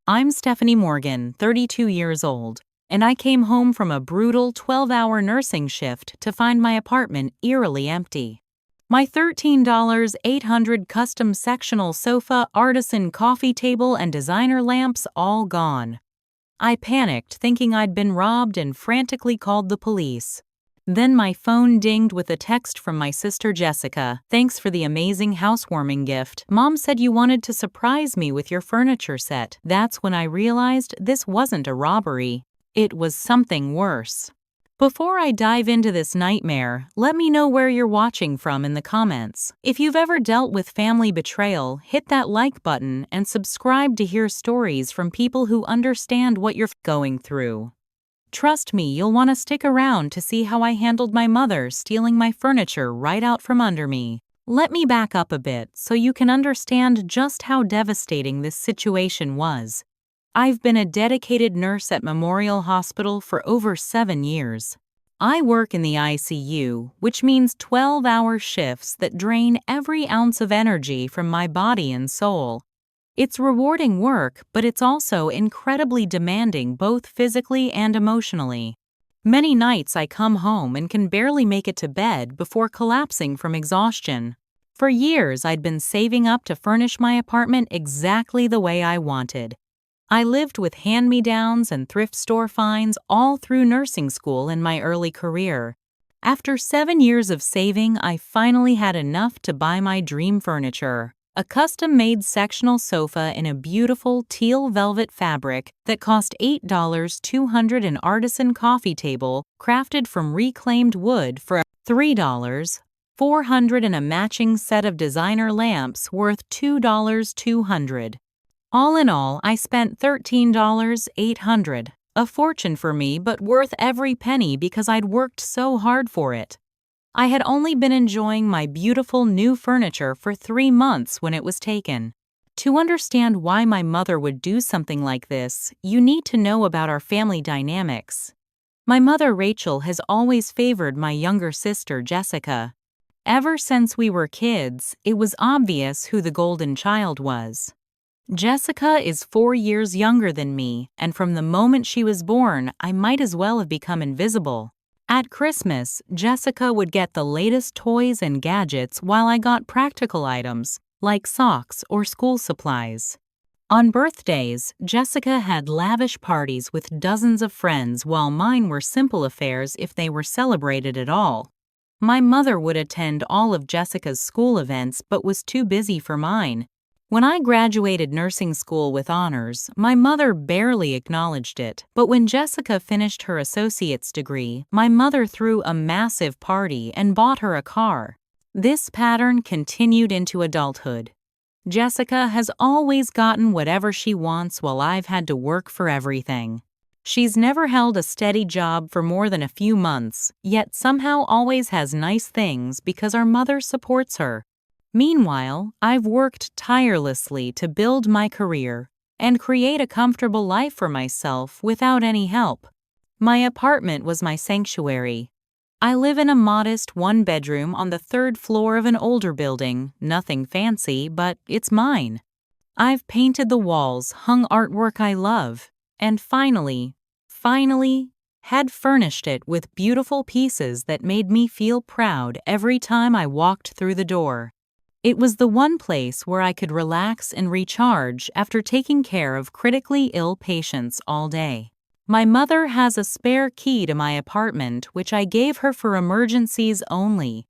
I'm Stephanie Morgan, 32 years old, and I came home from a brutal 12-hour nursing shift to find my apartment eerily empty. My $13.800 custom sectional sofa, artisan coffee table, and designer lamps all gone. I panicked, thinking I'd been robbed, and frantically called the police. Then my phone dinged with a text from my sister Jessica. "Thanks for the amazing housewarming gift. Mom said you wanted to surprise me with your furniture set." That's when I realized this wasn't a robbery. It was something worse. Before I dive into this nightmare, let me know where you're watching from in the comments. If you've ever dealt with family betrayal, hit that like button and subscribe to hear stories from people who understand what you're going through. Trust me, you'll want to stick around to see how I handled my mother stealing my furniture right out from under me. Let me back up a bit so you can understand just how devastating this situation was. I've been a dedicated nurse at Memorial Hospital for over 7 years. I work in the ICU, which means 12-hour shifts that drain every ounce of energy from my body and soul. It's rewarding work, but it's also incredibly demanding both physically and emotionally. Many nights I come home and can barely make it to bed before collapsing from exhaustion. For years, I'd been saving up to furnish my apartment exactly the way I wanted. I lived with hand-me-downs and thrift store finds all through nursing school in my early career. After 7 years of saving, I finally had enough to buy my dream furniture. A custom-made sectional sofa in a beautiful teal velvet fabric that cost $8.200, an artisan coffee table crafted from reclaimed wood for $3.400, and a matching set of designer lamps worth $2.200. All in all, I spent $13.800, a fortune for me, but worth every penny because I'd worked so hard for it. I had only been enjoying my beautiful new furniture for 3 months when it was taken. To understand why my mother would do something like this, you need to know about our family dynamics. My mother, Rachel, has always favored my younger sister, Jessica. Ever since we were kids, it was obvious who the golden child was. Jessica is 4 years younger than me, and from the moment she was born, I might as well have become invisible. At Christmas, Jessica would get the latest toys and gadgets while I got practical items, like socks or school supplies. On birthdays, Jessica had lavish parties with dozens of friends, while mine were simple affairs if they were celebrated at all. My mother would attend all of Jessica's school events but was too busy for mine. When I graduated nursing school with honors, my mother barely acknowledged it. But when Jessica finished her associate's degree, my mother threw a massive party and bought her a car. This pattern continued into adulthood. Jessica has always gotten whatever she wants while I've had to work for everything. She's never held a steady job for more than a few months, yet somehow always has nice things because our mother supports her. Meanwhile, I've worked tirelessly to build my career and create a comfortable life for myself without any help. My apartment was my sanctuary. I live in a modest 1-bedroom on the 3rd floor of an older building, nothing fancy, but it's mine. I've painted the walls, hung artwork I love, and finally, had furnished it with beautiful pieces that made me feel proud every time I walked through the door. It was the one place where I could relax and recharge after taking care of critically ill patients all day. My mother has a spare key to my apartment, which I gave her for emergencies only.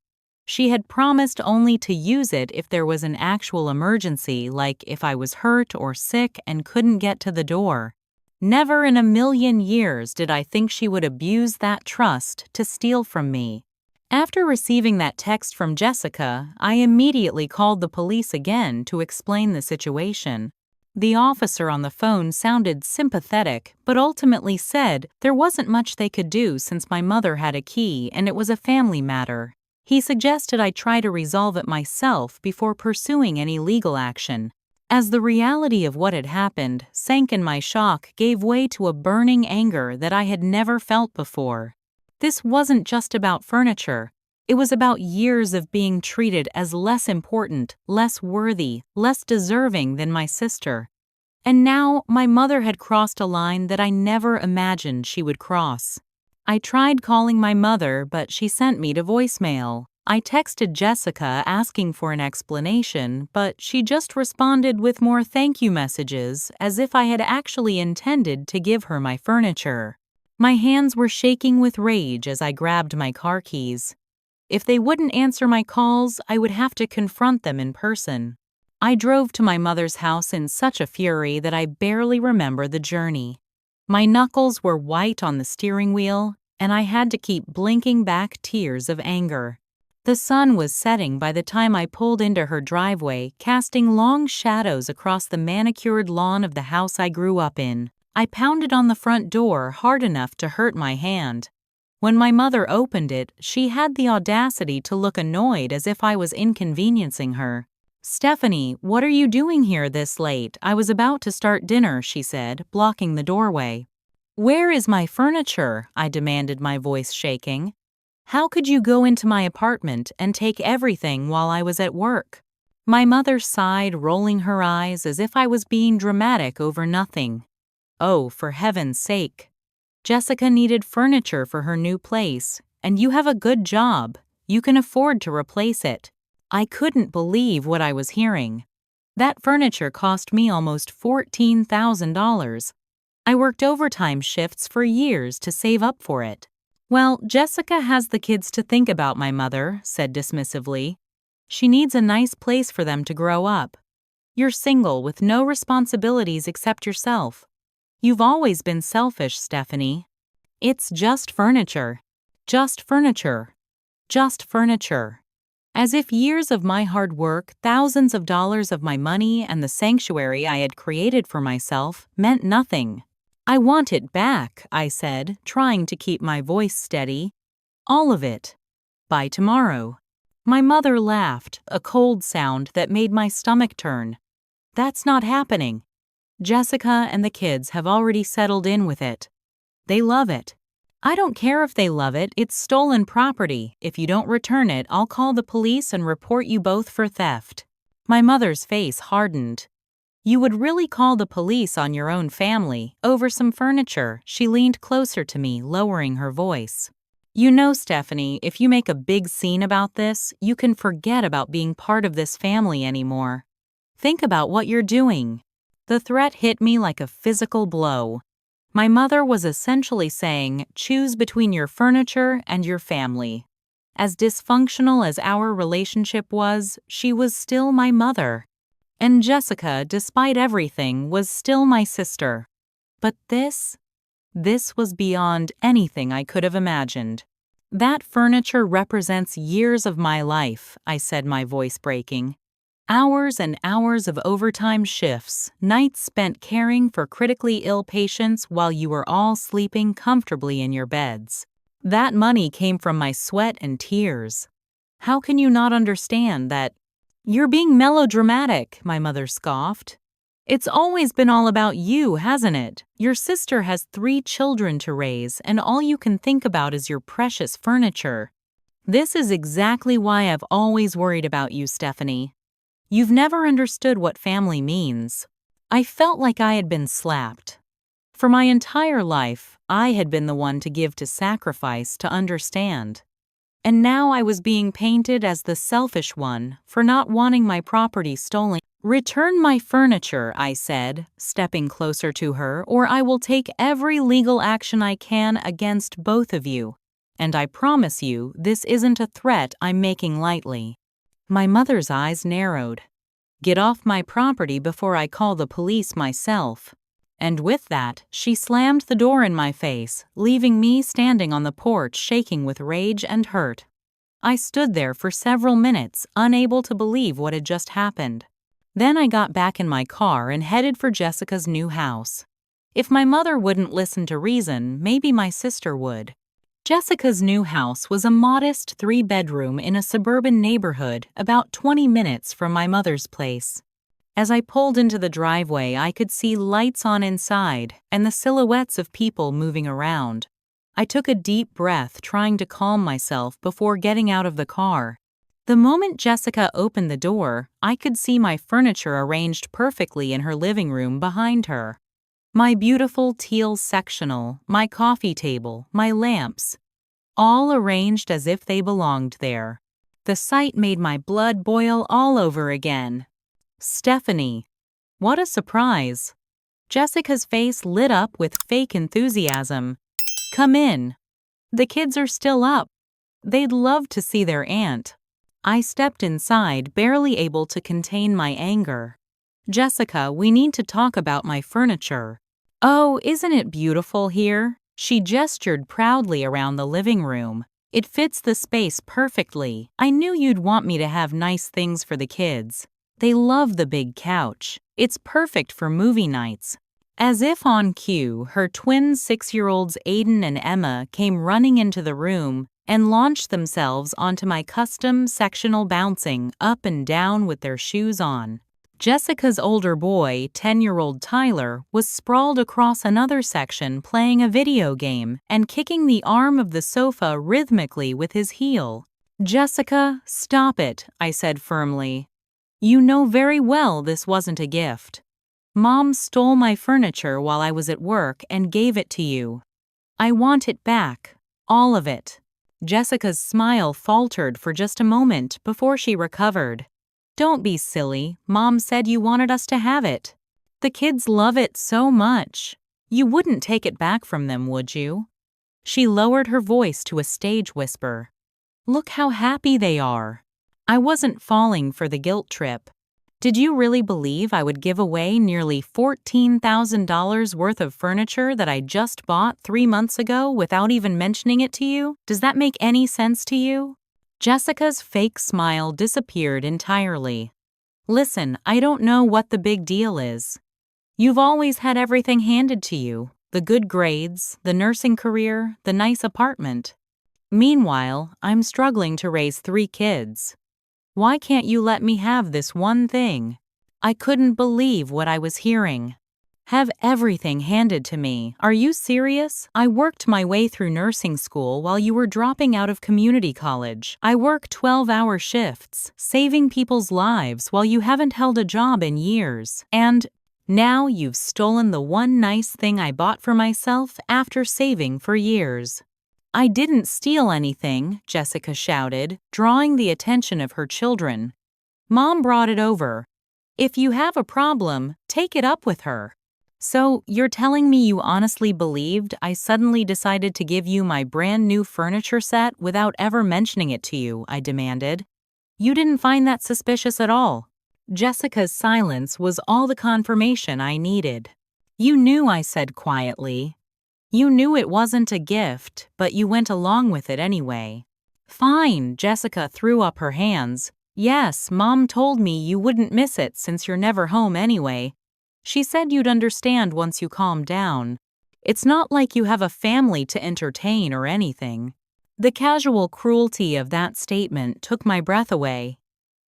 She had promised only to use it if there was an actual emergency, like if I was hurt or sick and couldn't get to the door. Never in a million years did I think she would abuse that trust to steal from me. After receiving that text from Jessica, I immediately called the police again to explain the situation. The officer on the phone sounded sympathetic, but ultimately said there wasn't much they could do since my mother had a key and it was a family matter. He suggested I try to resolve it myself before pursuing any legal action. As the reality of what had happened sank in, my shock gave way to a burning anger that I had never felt before. This wasn't just about furniture. It was about years of being treated as less important, less worthy, less deserving than my sister. And now my mother had crossed a line that I never imagined she would cross. I tried calling my mother, but she sent me to voicemail. I texted Jessica asking for an explanation, but she just responded with more thank you messages as if I had actually intended to give her my furniture. My hands were shaking with rage as I grabbed my car keys. If they wouldn't answer my calls, I would have to confront them in person. I drove to my mother's house in such a fury that I barely remember the journey. My knuckles were white on the steering wheel, and I had to keep blinking back tears of anger. The sun was setting by the time I pulled into her driveway, casting long shadows across the manicured lawn of the house I grew up in. I pounded on the front door hard enough to hurt my hand. When my mother opened it, she had the audacity to look annoyed as if I was inconveniencing her. "Stephanie, what are you doing here this late? I was about to start dinner," she said, blocking the doorway. "Where is my furniture?" I demanded, my voice shaking. "How could you go into my apartment and take everything while I was at work?" My mother sighed, rolling her eyes as if I was being dramatic over nothing. "Oh, for heaven's sake. Jessica needed furniture for her new place, and you have a good job. You can afford to replace it." I couldn't believe what I was hearing. That furniture cost me almost $14,000. I worked overtime shifts for years to save up for it. "Well, Jessica has the kids to think about," my mother said dismissively. "She needs a nice place for them to grow up. You're single with no responsibilities except yourself. You've always been selfish, Stephanie. It's just furniture. Just furniture. Just furniture." As if years of my hard work, thousands of dollars of my money, and the sanctuary I had created for myself meant nothing. "I want it back," I said, trying to keep my voice steady. "All of it. By tomorrow." My mother laughed, a cold sound that made my stomach turn. "That's not happening. Jessica and the kids have already settled in with it. They love it. I don't care if they love it, it's stolen property. If you don't return it, I'll call the police and report you both for theft." My mother's face hardened. "You would really call the police on your own family over some furniture?" She leaned closer to me, lowering her voice. "You know, Stephanie, if you make a big scene about this, you can forget about being part of this family anymore. Think about what you're doing." The threat hit me like a physical blow. My mother was essentially saying, choose between your furniture and your family. As dysfunctional as our relationship was, she was still my mother. And Jessica, despite everything, was still my sister. But this was beyond anything I could have imagined. "That furniture represents years of my life," I said, my voice breaking. "Hours and hours of overtime shifts, nights spent caring for critically ill patients while you were all sleeping comfortably in your beds. That money came from my sweat and tears. How can you not understand that?" "You're being melodramatic," my mother scoffed. "It's always been all about you, hasn't it? Your sister has 3 children to raise, and all you can think about is your precious furniture. This is exactly why I've always worried about you, Stephanie. You've never understood what family means." I felt like I had been slapped. For my entire life, I had been the one to give to sacrifice to understand. And now I was being painted as the selfish one for not wanting my property stolen. "Return my furniture," I said, stepping closer to her, "or I will take every legal action I can against both of you. And I promise you, this isn't a threat I'm making lightly." My mother's eyes narrowed. "Get off my property before I call the police myself." And with that, she slammed the door in my face, leaving me standing on the porch shaking with rage and hurt. I stood there for several minutes, unable to believe what had just happened. Then I got back in my car and headed for Jessica's new house. If my mother wouldn't listen to reason, maybe my sister would. Jessica's new house was a modest 3-bedroom in a suburban neighborhood about 20 minutes from my mother's place. As I pulled into the driveway, I could see lights on inside and the silhouettes of people moving around. I took a deep breath, trying to calm myself before getting out of the car. The moment Jessica opened the door, I could see my furniture arranged perfectly in her living room behind her. My beautiful teal sectional, my coffee table, my lamps, all arranged as if they belonged there. The sight made my blood boil all over again. Stephanie. What a surprise. Jessica's face lit up with fake enthusiasm. Come in. The kids are still up. They'd love to see their aunt. I stepped inside, barely able to contain my anger. Jessica, we need to talk about my furniture. Oh, isn't it beautiful here? She gestured proudly around the living room. It fits the space perfectly. I knew you'd want me to have nice things for the kids. They love the big couch. It's perfect for movie nights. As if on cue, her twin 6-year-olds Aiden and Emma came running into the room and launched themselves onto my custom sectional, bouncing up and down with their shoes on. Jessica's older boy, 10-year-old Tyler, was sprawled across another section playing a video game and kicking the arm of the sofa rhythmically with his heel. Jessica, stop it, I said firmly. You know very well this wasn't a gift. Mom stole my furniture while I was at work and gave it to you. I want it back. All of it. Jessica's smile faltered for just a moment before she recovered. Don't be silly. Mom said you wanted us to have it. The kids love it so much. You wouldn't take it back from them, would you? She lowered her voice to a stage whisper. Look how happy they are. I wasn't falling for the guilt trip. Did you really believe I would give away nearly $14,000 worth of furniture that I just bought 3 months ago without even mentioning it to you? Does that make any sense to you? Jessica's fake smile disappeared entirely. Listen, I don't know what the big deal is. You've always had everything handed to you, the good grades, the nursing career, the nice apartment. Meanwhile, I'm struggling to raise 3 kids. Why can't you let me have this one thing? I couldn't believe what I was hearing. Have everything handed to me. Are you serious? I worked my way through nursing school while you were dropping out of community college. I work 12-hour shifts, saving people's lives while you haven't held a job in years. And now you've stolen the one nice thing I bought for myself after saving for years. I didn't steal anything, Jessica shouted, drawing the attention of her children. Mom brought it over. If you have a problem, take it up with her. So, you're telling me you honestly believed I suddenly decided to give you my brand new furniture set without ever mentioning it to you, I demanded. You didn't find that suspicious at all. Jessica's silence was all the confirmation I needed. You knew, I said quietly. You knew it wasn't a gift, but you went along with it anyway. Fine, Jessica threw up her hands. Yes, Mom told me you wouldn't miss it since you're never home anyway. She said you'd understand once you calmed down. It's not like you have a family to entertain or anything. The casual cruelty of that statement took my breath away.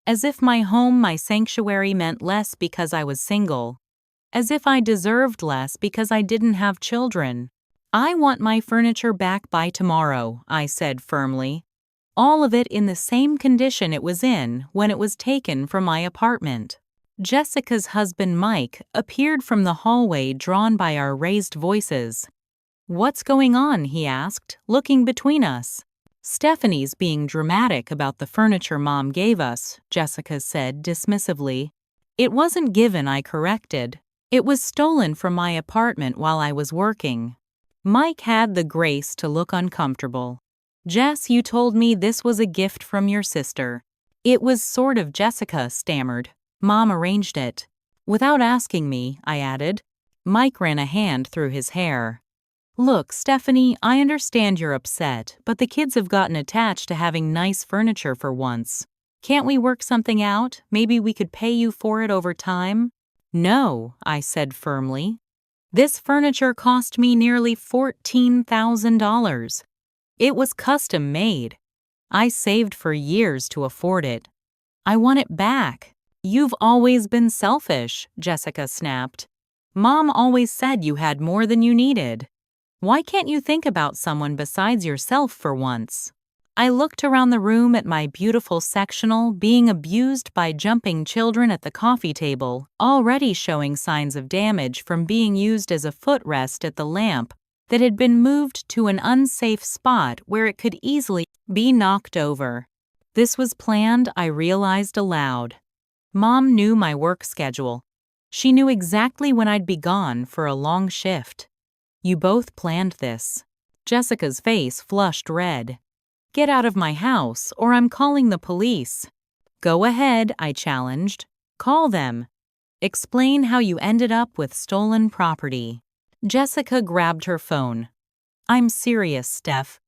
As if my home, my sanctuary, meant less because I was single. As if I deserved less because I didn't have children. I want my furniture back by tomorrow, I said firmly. All of it in the same condition it was in when it was taken from my apartment. Jessica's husband Mike appeared from the hallway, drawn by our raised voices. What's going on? He asked, looking between us. Stephanie's being dramatic about the furniture Mom gave us, Jessica said dismissively. It wasn't given, I corrected. It was stolen from my apartment while I was working. Mike had the grace to look uncomfortable. Jess, you told me this was a gift from your sister. It was sort of, Jessica stammered. Mom arranged it. Without asking me, I added. Mike ran a hand through his hair. Look, Stephanie, I understand you're upset, but the kids have gotten attached to having nice furniture for once. Can't we work something out? Maybe we could pay you for it over time? No, I said firmly. This furniture cost me nearly $14,000. It was custom made. I saved for years to afford it. I want it back. You've always been selfish, Jessica snapped. Mom always said you had more than you needed. Why can't you think about someone besides yourself for once? I looked around the room at my beautiful sectional being abused by jumping children at the coffee table, already showing signs of damage from being used as a footrest at the lamp that had been moved to an unsafe spot where it could easily be knocked over. This was planned, I realized aloud. Mom knew my work schedule. She knew exactly when I'd be gone for a long shift. You both planned this. Jessica's face flushed red. Get out of my house, or I'm calling the police. Go ahead, I challenged. Call them. Explain how you ended up with stolen property. Jessica grabbed her phone. I'm serious, Steph.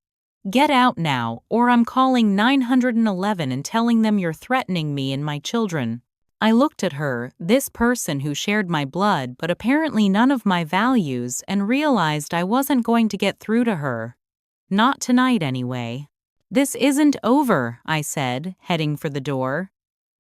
Get out now, or I'm calling 911 and telling them you're threatening me and my children. I looked at her, this person who shared my blood but apparently none of my values, and realized I wasn't going to get through to her. Not tonight, anyway. This isn't over, I said, heading for the door.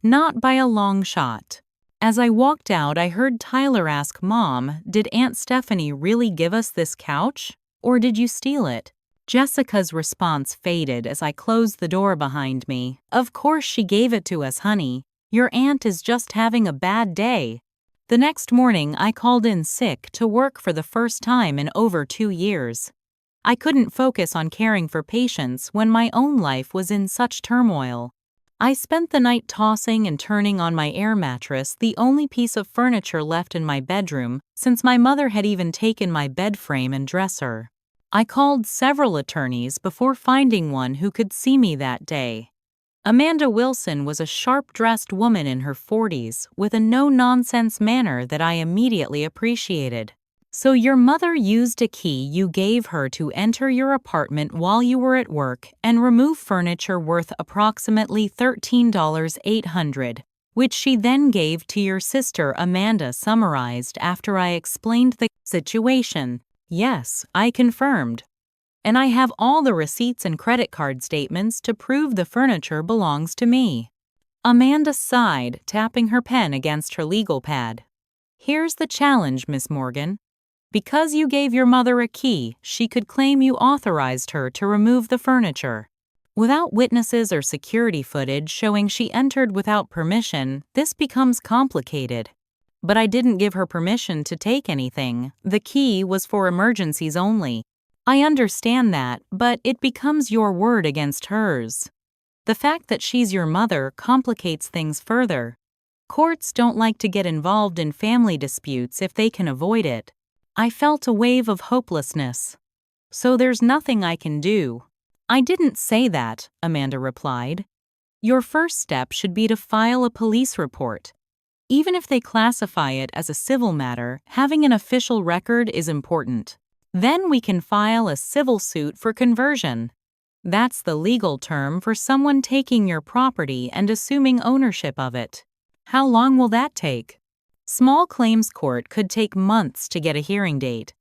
Not by a long shot. As I walked out, I heard Tyler ask Mom, did Aunt Stephanie really give us this couch? Or did you steal it? Jessica's response faded as I closed the door behind me. Of course she gave it to us, honey. Your aunt is just having a bad day. The next morning, I called in sick to work for the first time in over 2 years. I couldn't focus on caring for patients when my own life was in such turmoil. I spent the night tossing and turning on my air mattress, the only piece of furniture left in my bedroom, since my mother had even taken my bed frame and dresser. I called several attorneys before finding one who could see me that day. Amanda Wilson was a sharp-dressed woman in her 40s with a no-nonsense manner that I immediately appreciated. So your mother used a key you gave her to enter your apartment while you were at work and remove furniture worth approximately $13,800, which she then gave to your sister, Amanda summarized after I explained the situation. Yes, I confirmed. And I have all the receipts and credit card statements to prove the furniture belongs to me. Amanda sighed, tapping her pen against her legal pad. Here's the challenge, Miss Morgan. Because you gave your mother a key, she could claim you authorized her to remove the furniture. Without witnesses or security footage showing she entered without permission, this becomes complicated. But I didn't give her permission to take anything. The key was for emergencies only. I understand that, but it becomes your word against hers. The fact that she's your mother complicates things further. Courts don't like to get involved in family disputes if they can avoid it. I felt a wave of hopelessness. So there's nothing I can do. I didn't say that, Amanda replied. Your first step should be to file a police report. Even if they classify it as a civil matter, having an official record is important. Then we can file a civil suit for conversion. That's the legal term for someone taking your property and assuming ownership of it. How long will that take? Small claims court could take months to get a hearing date.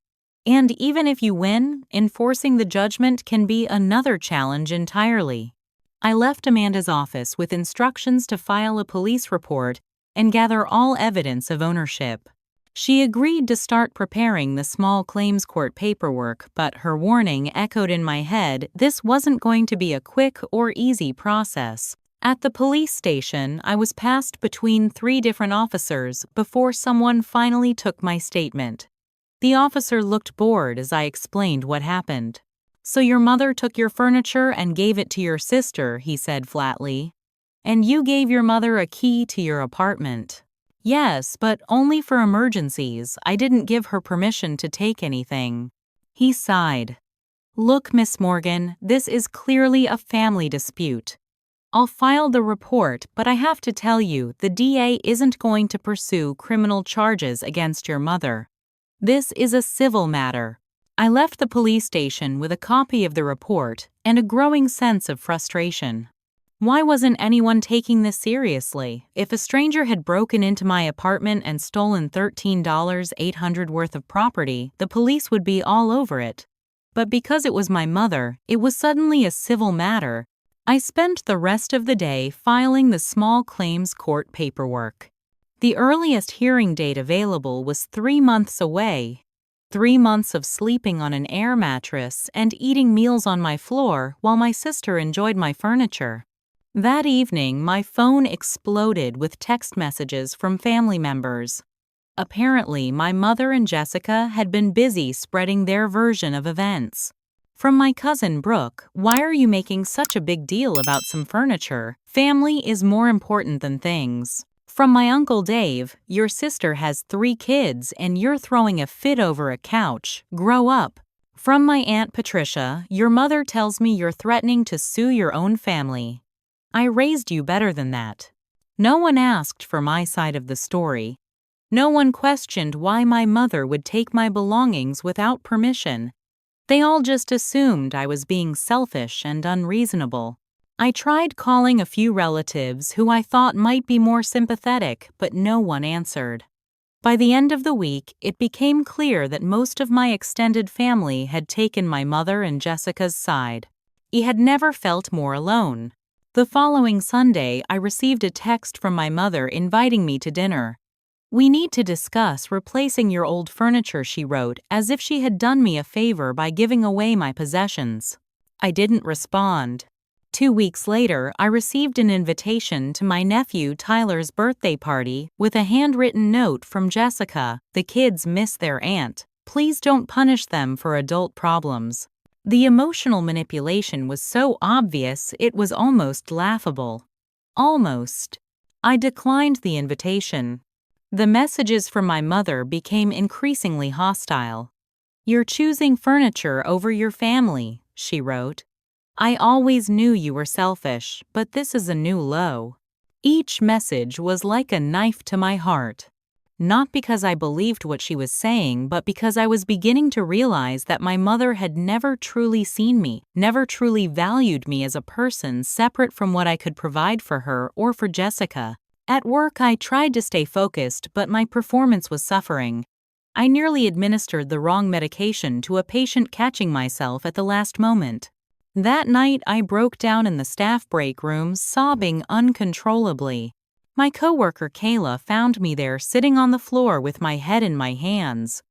And even if you win, enforcing the judgment can be another challenge entirely. I left Amanda's office with instructions to file a police report and gather all evidence of ownership. She agreed to start preparing the small claims court paperwork, but her warning echoed in my head this wasn't going to be a quick or easy process. At the police station, I was passed between 3 different officers before someone finally took my statement. The officer looked bored as I explained what happened. So your mother took your furniture and gave it to your sister, he said flatly. And you gave your mother a key to your apartment. Yes, but only for emergencies. I didn't give her permission to take anything. He sighed. Look, Miss Morgan, this is clearly a family dispute. I'll file the report, but I have to tell you, the DA isn't going to pursue criminal charges against your mother. This is a civil matter. I left the police station with a copy of the report and a growing sense of frustration. Why wasn't anyone taking this seriously? If a stranger had broken into my apartment and stolen $13,800 worth of property, the police would be all over it. But because it was my mother, it was suddenly a civil matter. I spent the rest of the day filing the small claims court paperwork. The earliest hearing date available was 3 months away. 3 months of sleeping on an air mattress and eating meals on my floor while my sister enjoyed my furniture. That evening, my phone exploded with text messages from family members. Apparently, my mother and Jessica had been busy spreading their version of events. From my cousin Brooke, "Why are you making such a big deal about some furniture? Family is more important than things." From my uncle Dave, "Your sister has 3 kids and you're throwing a fit over a couch. Grow up." From my Aunt Patricia, "Your mother tells me you're threatening to sue your own family. I raised you better than that." No one asked for my side of the story. No one questioned why my mother would take my belongings without permission. They all just assumed I was being selfish and unreasonable. I tried calling a few relatives who I thought might be more sympathetic, but no one answered. By the end of the week, it became clear that most of my extended family had taken my mother and Jessica's side. I had never felt more alone. The following Sunday, I received a text from my mother inviting me to dinner. "We need to discuss replacing your old furniture," she wrote, as if she had done me a favor by giving away my possessions. I didn't respond. 2 weeks later, I received an invitation to my nephew Tyler's birthday party with a handwritten note from Jessica. "The kids miss their aunt. Please don't punish them for adult problems." The emotional manipulation was so obvious it was almost laughable. Almost. I declined the invitation. The messages from my mother became increasingly hostile. "You're choosing furniture over your family," she wrote. "I always knew you were selfish, but this is a new low." Each message was like a knife to my heart. Not because I believed what she was saying, but because I was beginning to realize that my mother had never truly seen me, never truly valued me as a person separate from what I could provide for her or for Jessica. At work, I tried to stay focused, but my performance was suffering. I nearly administered the wrong medication to a patient, catching myself at the last moment. That night, I broke down in the staff break room, sobbing uncontrollably. My coworker Kayla found me there sitting on the floor with my head in my hands.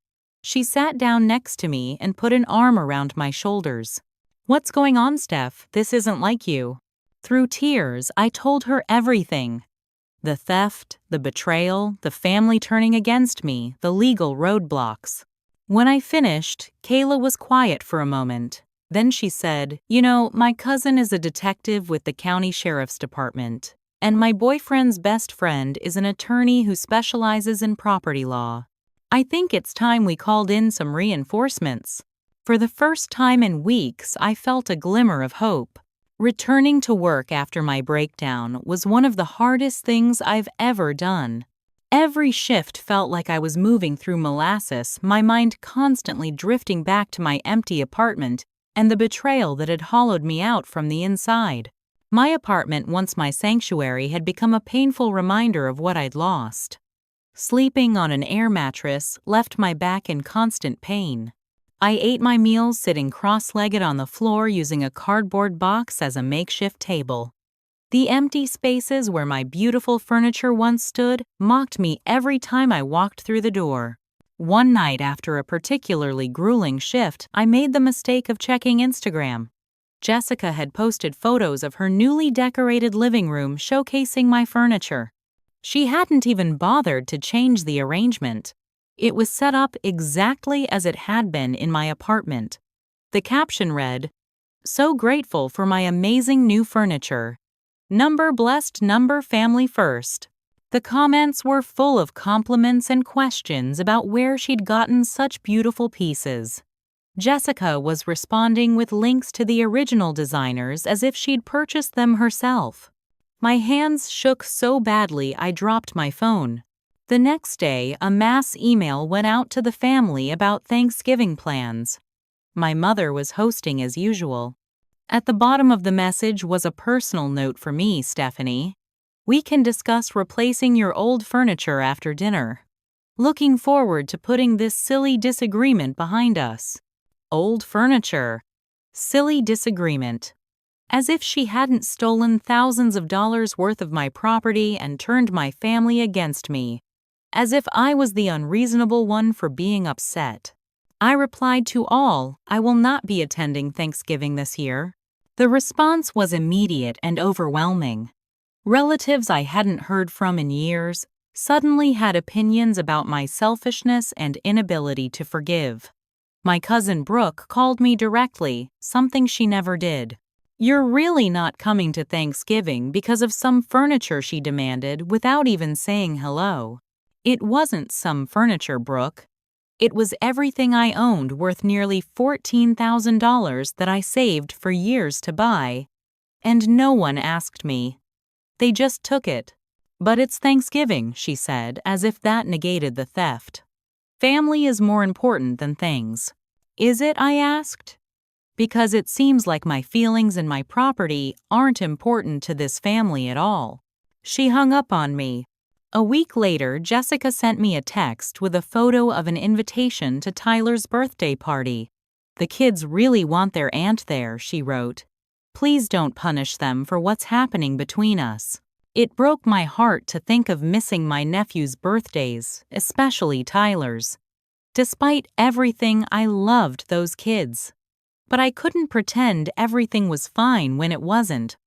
She sat down next to me and put an arm around my shoulders. "What's going on, Steph? This isn't like you." Through tears, I told her everything. The theft, the betrayal, the family turning against me, the legal roadblocks. When I finished, Kayla was quiet for a moment. Then she said, "You know, my cousin is a detective with the county sheriff's department. And my boyfriend's best friend is an attorney who specializes in property law. I think it's time we called in some reinforcements." For the first time in weeks, I felt a glimmer of hope. Returning to work after my breakdown was one of the hardest things I've ever done. Every shift felt like I was moving through molasses, my mind constantly drifting back to my empty apartment and the betrayal that had hollowed me out from the inside. My apartment, once my sanctuary, had become a painful reminder of what I'd lost. Sleeping on an air mattress left my back in constant pain. I ate my meals sitting cross-legged on the floor using a cardboard box as a makeshift table. The empty spaces where my beautiful furniture once stood mocked me every time I walked through the door. One night after a particularly grueling shift, I made the mistake of checking Instagram. Jessica had posted photos of her newly decorated living room showcasing my furniture. She hadn't even bothered to change the arrangement. It was set up exactly as it had been in my apartment. The caption read, "So grateful for my amazing new furniture. Number blessed, number family first." The comments were full of compliments and questions about where she'd gotten such beautiful pieces. Jessica was responding with links to the original designers as if she'd purchased them herself. My hands shook so badly I dropped my phone. The next day, a mass email went out to the family about Thanksgiving plans. My mother was hosting as usual. At the bottom of the message was a personal note for me, "Stephanie. We can discuss replacing your old furniture after dinner. Looking forward to putting this silly disagreement behind us." Old furniture. Silly disagreement. As if she hadn't stolen thousands of dollars worth of my property and turned my family against me. As if I was the unreasonable one for being upset. I replied to all, I will not be attending Thanksgiving this year. The response was immediate and overwhelming. Relatives I hadn't heard from in years suddenly had opinions about my selfishness and inability to forgive. My cousin Brooke called me directly, something she never did. You're really not coming to Thanksgiving because of some furniture, she demanded without even saying hello. It wasn't some furniture, Brooke. It was everything I owned worth nearly $14,000 that I saved for years to buy. And no one asked me. They just took it. But it's Thanksgiving, she said, as if that negated the theft. Family is more important than things. Is it? I asked. Because it seems like my feelings and my property aren't important to this family at all. She hung up on me. A week later, Jessica sent me a text with a photo of an invitation to Tyler's birthday party. The kids really want their aunt there, she wrote. Please don't punish them for what's happening between us. It broke my heart to think of missing my nephew's birthdays, especially Tyler's. Despite everything, I loved those kids. But I couldn't pretend everything was fine when it wasn't.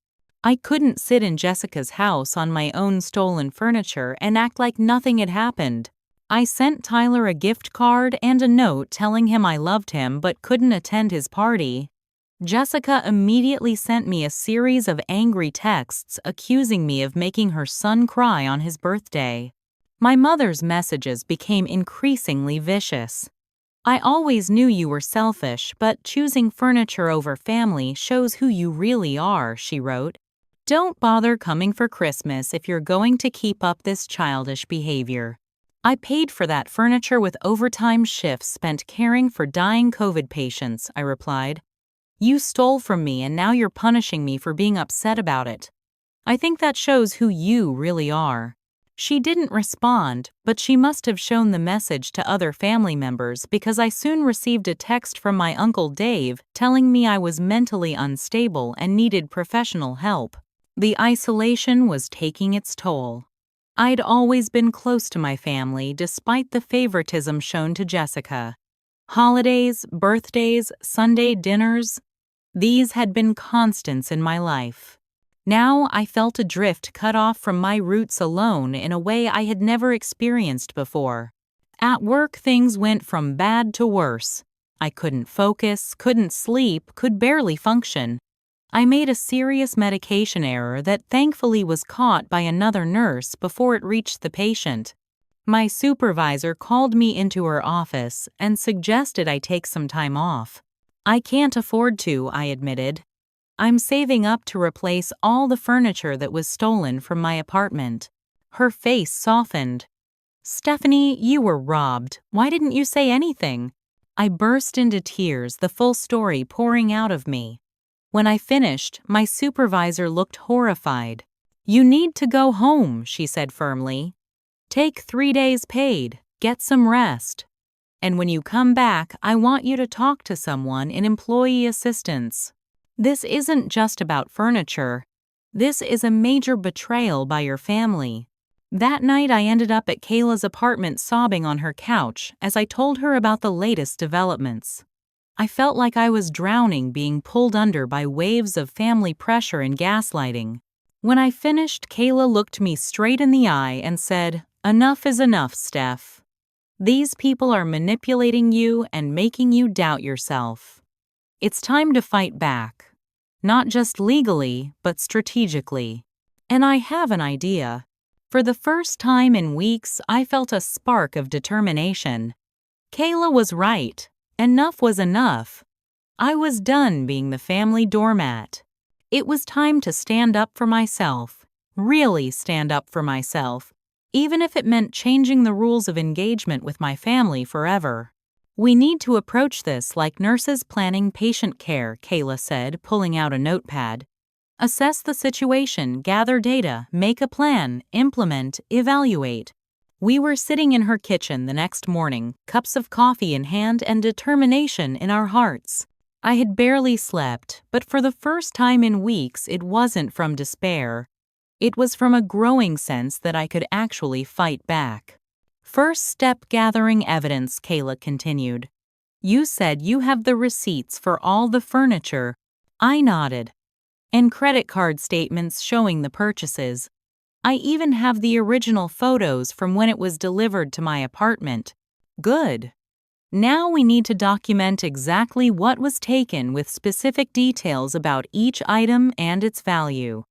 I couldn't sit in Jessica's house on my own stolen furniture and act like nothing had happened. I sent Tyler a gift card and a note telling him I loved him but couldn't attend his party. Jessica immediately sent me a series of angry texts accusing me of making her son cry on his birthday. My mother's messages became increasingly vicious. I always knew you were selfish, but choosing furniture over family shows who you really are, she wrote. Don't bother coming for Christmas if you're going to keep up this childish behavior. I paid for that furniture with overtime shifts spent caring for dying COVID patients, I replied. You stole from me and now you're punishing me for being upset about it. I think that shows who you really are. She didn't respond, but she must have shown the message to other family members because I soon received a text from my Uncle Dave telling me I was mentally unstable and needed professional help. The isolation was taking its toll. I'd always been close to my family despite the favoritism shown to Jessica. Holidays, birthdays, Sunday dinners, these had been constants in my life. Now I felt adrift, cut off from my roots, alone in a way I had never experienced before. At work, things went from bad to worse. I couldn't focus, couldn't sleep, could barely function. I made a serious medication error that thankfully was caught by another nurse before it reached the patient. My supervisor called me into her office and suggested I take some time off. I can't afford to, I admitted. I'm saving up to replace all the furniture that was stolen from my apartment. Her face softened. Stephanie, you were robbed. Why didn't you say anything? I burst into tears, the full story pouring out of me. When I finished, my supervisor looked horrified. You need to go home, she said firmly. Take 3 days paid, get some rest. And when you come back, I want you to talk to someone in employee assistance. This isn't just about furniture. This is a major betrayal by your family. That night I ended up at Kayla's apartment sobbing on her couch as I told her about the latest developments. I felt like I was drowning, being pulled under by waves of family pressure and gaslighting. When I finished, Kayla looked me straight in the eye and said, "Enough is enough, Steph. These people are manipulating you and making you doubt yourself. It's time to fight back. Not just legally, but strategically. And I have an idea." For the first time in weeks, I felt a spark of determination. Kayla was right. Enough was enough. I was done being the family doormat. It was time to stand up for myself, really stand up for myself, even if it meant changing the rules of engagement with my family forever. We need to approach this like nurses planning patient care, Kayla said, pulling out a notepad. Assess the situation, gather data, make a plan, implement, evaluate. We were sitting in her kitchen the next morning, cups of coffee in hand and determination in our hearts. I had barely slept, but for the first time in weeks, it wasn't from despair. It was from a growing sense that I could actually fight back. First step, gathering evidence, Kayla continued. You said you have the receipts for all the furniture. I nodded. And credit card statements showing the purchases. I even have the original photos from when it was delivered to my apartment. Good. Now we need to document exactly what was taken with specific details about each item and its value.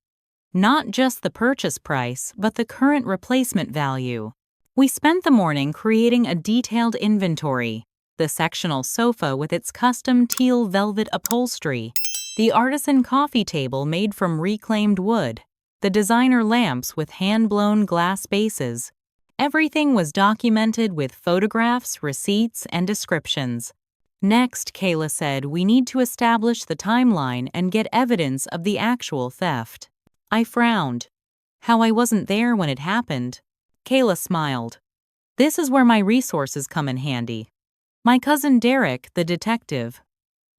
Not just the purchase price, but the current replacement value. We spent the morning creating a detailed inventory: the sectional sofa with its custom teal velvet upholstery, the artisan coffee table made from reclaimed wood, the designer lamps with hand-blown glass bases. Everything was documented with photographs, receipts, and descriptions. Next, Kayla said we need to establish the timeline and get evidence of the actual theft. I frowned. How I wasn't there when it happened. Kayla smiled. This is where my resources come in handy. My cousin Derek, the detective.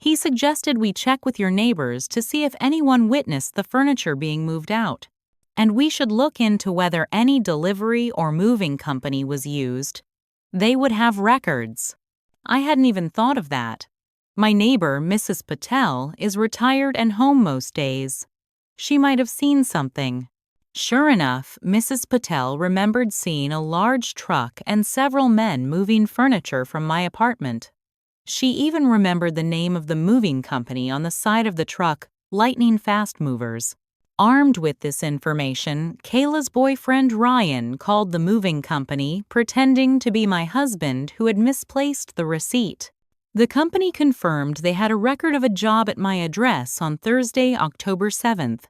He suggested we check with your neighbors to see if anyone witnessed the furniture being moved out. And we should look into whether any delivery or moving company was used. They would have records. I hadn't even thought of that. My neighbor, Mrs. Patel, is retired and home most days. She might have seen something. Sure enough, Mrs. Patel remembered seeing a large truck and several men moving furniture from my apartment. She even remembered the name of the moving company on the side of the truck, Lightning Fast Movers. Armed with this information, Kayla's boyfriend Ryan called the moving company, pretending to be my husband who had misplaced the receipt. The company confirmed they had a record of a job at my address on Thursday, October 7th,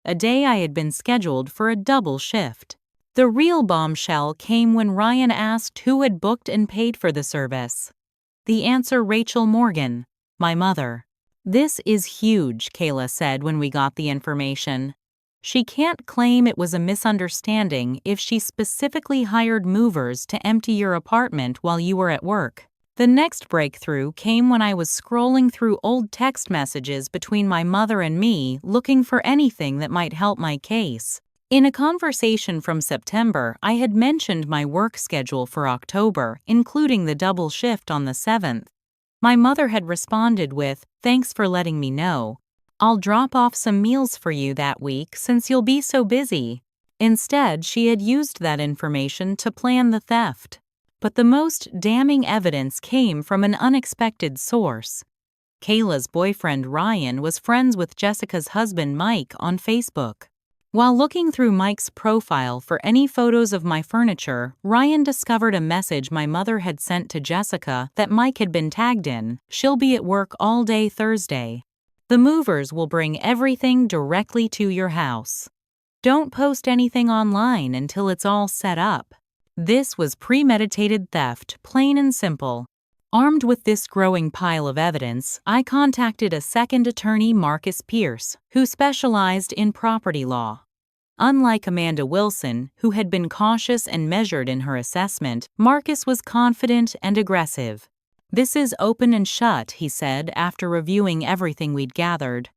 a day I had been scheduled for a double shift. The real bombshell came when Ryan asked who had booked and paid for the service. The answer: Rachel Morgan, my mother. This is huge, Kayla said when we got the information. She can't claim it was a misunderstanding if she specifically hired movers to empty your apartment while you were at work. The next breakthrough came when I was scrolling through old text messages between my mother and me, looking for anything that might help my case. In a conversation from September, I had mentioned my work schedule for October, including the double shift on the 7th. My mother had responded with, "Thanks for letting me know. I'll drop off some meals for you that week since you'll be so busy." Instead, she had used that information to plan the theft. But the most damning evidence came from an unexpected source. Kayla's boyfriend Ryan was friends with Jessica's husband Mike on Facebook. While looking through Mike's profile for any photos of my furniture, Ryan discovered a message my mother had sent to Jessica that Mike had been tagged in. "She'll be at work all day Thursday. The movers will bring everything directly to your house. Don't post anything online until it's all set up." This was premeditated theft, plain and simple. Armed with this growing pile of evidence, I contacted a second attorney, Marcus Pierce, who specialized in property law. Unlike Amanda Wilson, who had been cautious and measured in her assessment, Marcus was confident and aggressive. "This is open and shut," he said after reviewing everything we'd gathered.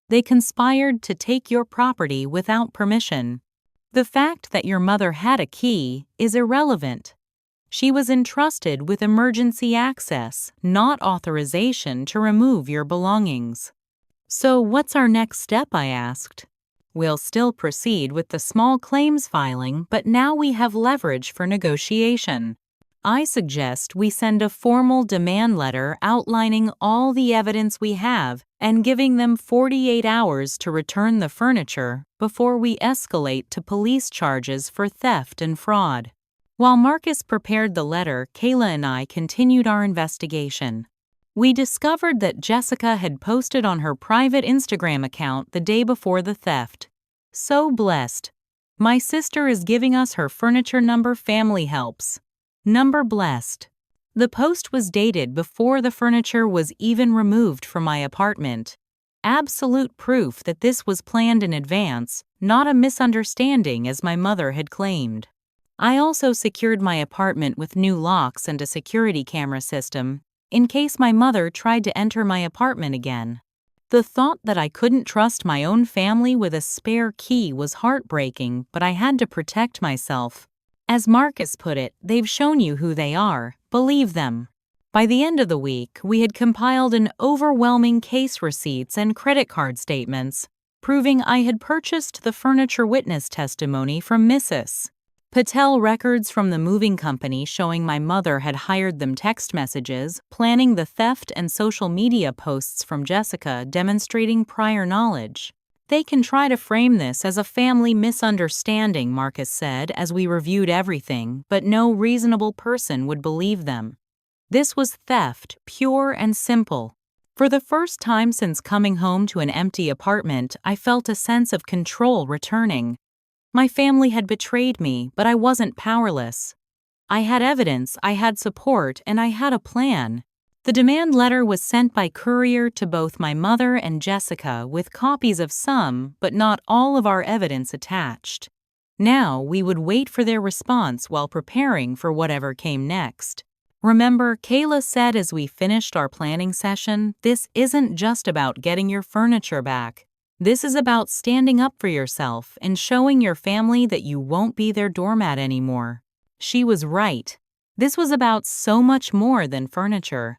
"They conspired to take your property without permission. The fact that your mother had a key is irrelevant. She was entrusted with emergency access, not authorization to remove your belongings." "So what's our next step?" I asked. "We'll still proceed with the small claims filing, but now we have leverage for negotiation. I suggest we send a formal demand letter outlining all the evidence we have and giving them 48 hours to return the furniture before we escalate to police charges for theft and fraud." While Marcus prepared the letter, Kayla and I continued our investigation. We discovered that Jessica had posted on her private Instagram account the day before the theft. "So blessed. My sister is giving us her furniture number. Family helps. Number blessed." The post was dated before the furniture was even removed from my apartment. Absolute proof that this was planned in advance, not a misunderstanding as my mother had claimed. I also secured my apartment with new locks and a security camera system, in case my mother tried to enter my apartment again. The thought that I couldn't trust my own family with a spare key was heartbreaking, but I had to protect myself. As Marcus put it, "They've shown you who they are. Believe them." By the end of the week, we had compiled an overwhelming case receipts and credit card statements, proving I had purchased the furniture witness testimony from Mrs. Patel, records from the moving company showing my mother had hired them, text messages, planning the theft, and social media posts from Jessica demonstrating prior knowledge. They can try to frame this as a family misunderstanding, Marcus said as we reviewed everything, but no reasonable person would believe them. This was theft, pure and simple. For the first time since coming home to an empty apartment, I felt a sense of control returning. My family had betrayed me, but I wasn't powerless. I had evidence, I had support, and I had a plan. The demand letter was sent by courier to both my mother and Jessica with copies of some, but not all of our evidence attached. Now we would wait for their response while preparing for whatever came next. Remember, Kayla said as we finished our planning session, this isn't just about getting your furniture back. This is about standing up for yourself and showing your family that you won't be their doormat anymore. She was right. This was about so much more than furniture.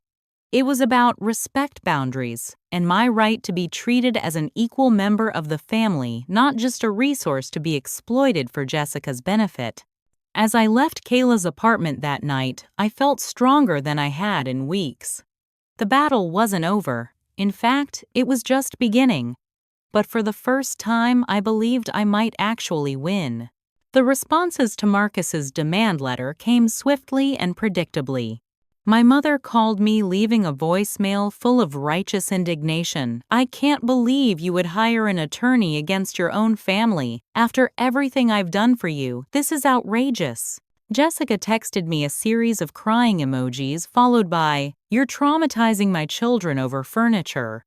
It was about respect boundaries and my right to be treated as an equal member of the family, not just a resource to be exploited for Jessica's benefit. As I left Kayla's apartment that night, I felt stronger than I had in weeks. The battle wasn't over. In fact, it was just beginning. But for the first time, I believed I might actually win. The responses to Marcus's demand letter came swiftly and predictably. My mother called me, leaving a voicemail full of righteous indignation. "I can't believe you would hire an attorney against your own family. After everything I've done for you, this is outrageous." Jessica texted me a series of crying emojis followed by, "You're traumatizing my children over furniture."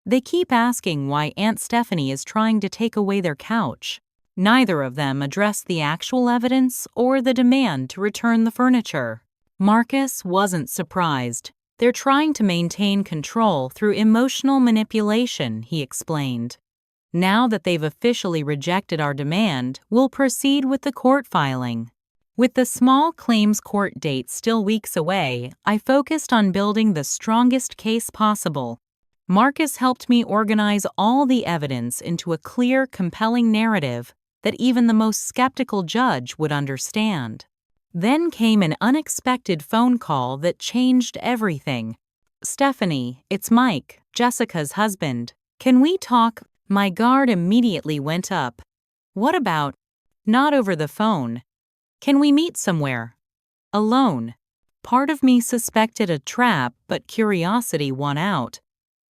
They keep asking why Aunt Stephanie is trying to take away their couch. Neither of them addressed the actual evidence or the demand to return the furniture. Marcus wasn't surprised. They're trying to maintain control through emotional manipulation, he explained. Now that they've officially rejected our demand, we'll proceed with the court filing. With the small claims court date still weeks away, I focused on building the strongest case possible. Marcus helped me organize all the evidence into a clear, compelling narrative that even the most skeptical judge would understand. Then came an unexpected phone call that changed everything. "Stephanie, it's Mike, Jessica's husband. Can we talk?" My guard immediately went up. "What about?" "Not over the phone. Can we meet somewhere?" "Alone." Part of me suspected a trap, but curiosity won out.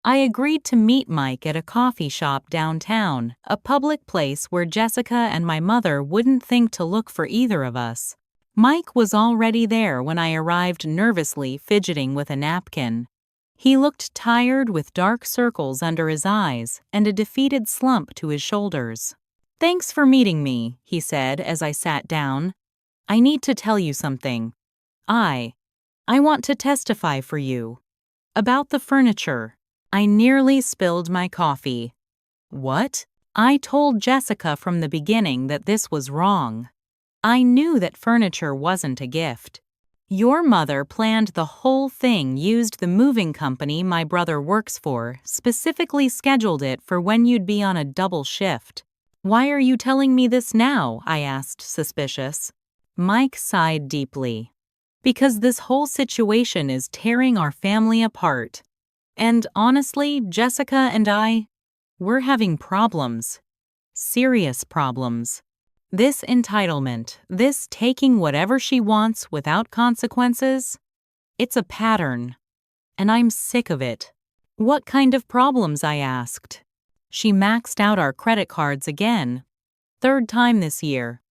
I agreed to meet Mike at a coffee shop downtown, a public place where Jessica and my mother wouldn't think to look for either of us. Mike was already there when I arrived, nervously fidgeting with a napkin. He looked tired, with dark circles under his eyes and a defeated slump to his shoulders. "Thanks for meeting me," he said as I sat down. "I need to tell you something. I want to testify for you. About the furniture." I nearly spilled my coffee. "What?" I told Jessica from the beginning that this was wrong. I knew that furniture wasn't a gift. Your mother planned the whole thing, used the moving company my brother works for, specifically scheduled it for when you'd be on a double shift. "Why are you telling me this now?" I asked, suspicious. Mike sighed deeply. "Because this whole situation is tearing our family apart. And honestly, Jessica and we're having problems. Serious problems. This entitlement, this taking whatever she wants without consequences, it's a pattern. And I'm sick of it." "What kind of problems?" I asked. "She maxed out our credit cards again. 3rd time this year.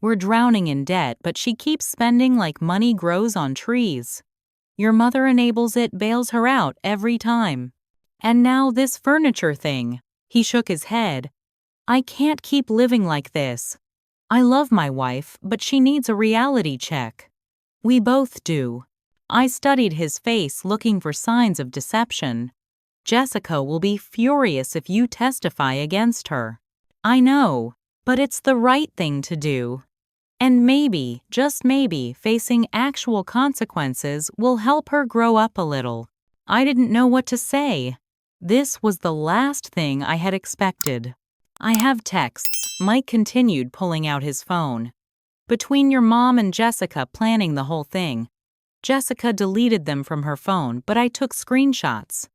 We're drowning in debt, but she keeps spending like money grows on trees. Your mother enables it, bails her out every time. And now this furniture thing." He shook his head. "I can't keep living like this. I love my wife, but she needs a reality check." "We both do." I studied his face, looking for signs of deception. "Jessica will be furious if you testify against her." "I know, but it's the right thing to do." And maybe, just maybe, facing actual consequences will help her grow up a little. I didn't know what to say. This was the last thing I had expected. I have texts, Mike continued, pulling out his phone. Between your mom and Jessica planning the whole thing. Jessica deleted them from her phone, but I took screenshots.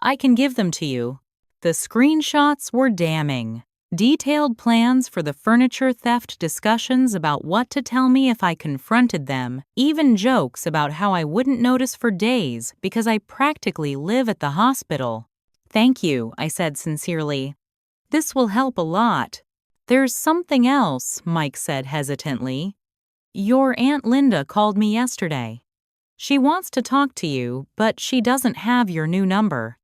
I can give them to you. The screenshots were damning. Detailed plans for the furniture theft, discussions about what to tell me if I confronted them, even jokes about how I wouldn't notice for days because I practically live at the hospital. Thank you, I said sincerely. This will help a lot. There's something else, Mike said hesitantly. Your Aunt Linda called me yesterday. She wants to talk to you, but she doesn't have your new number.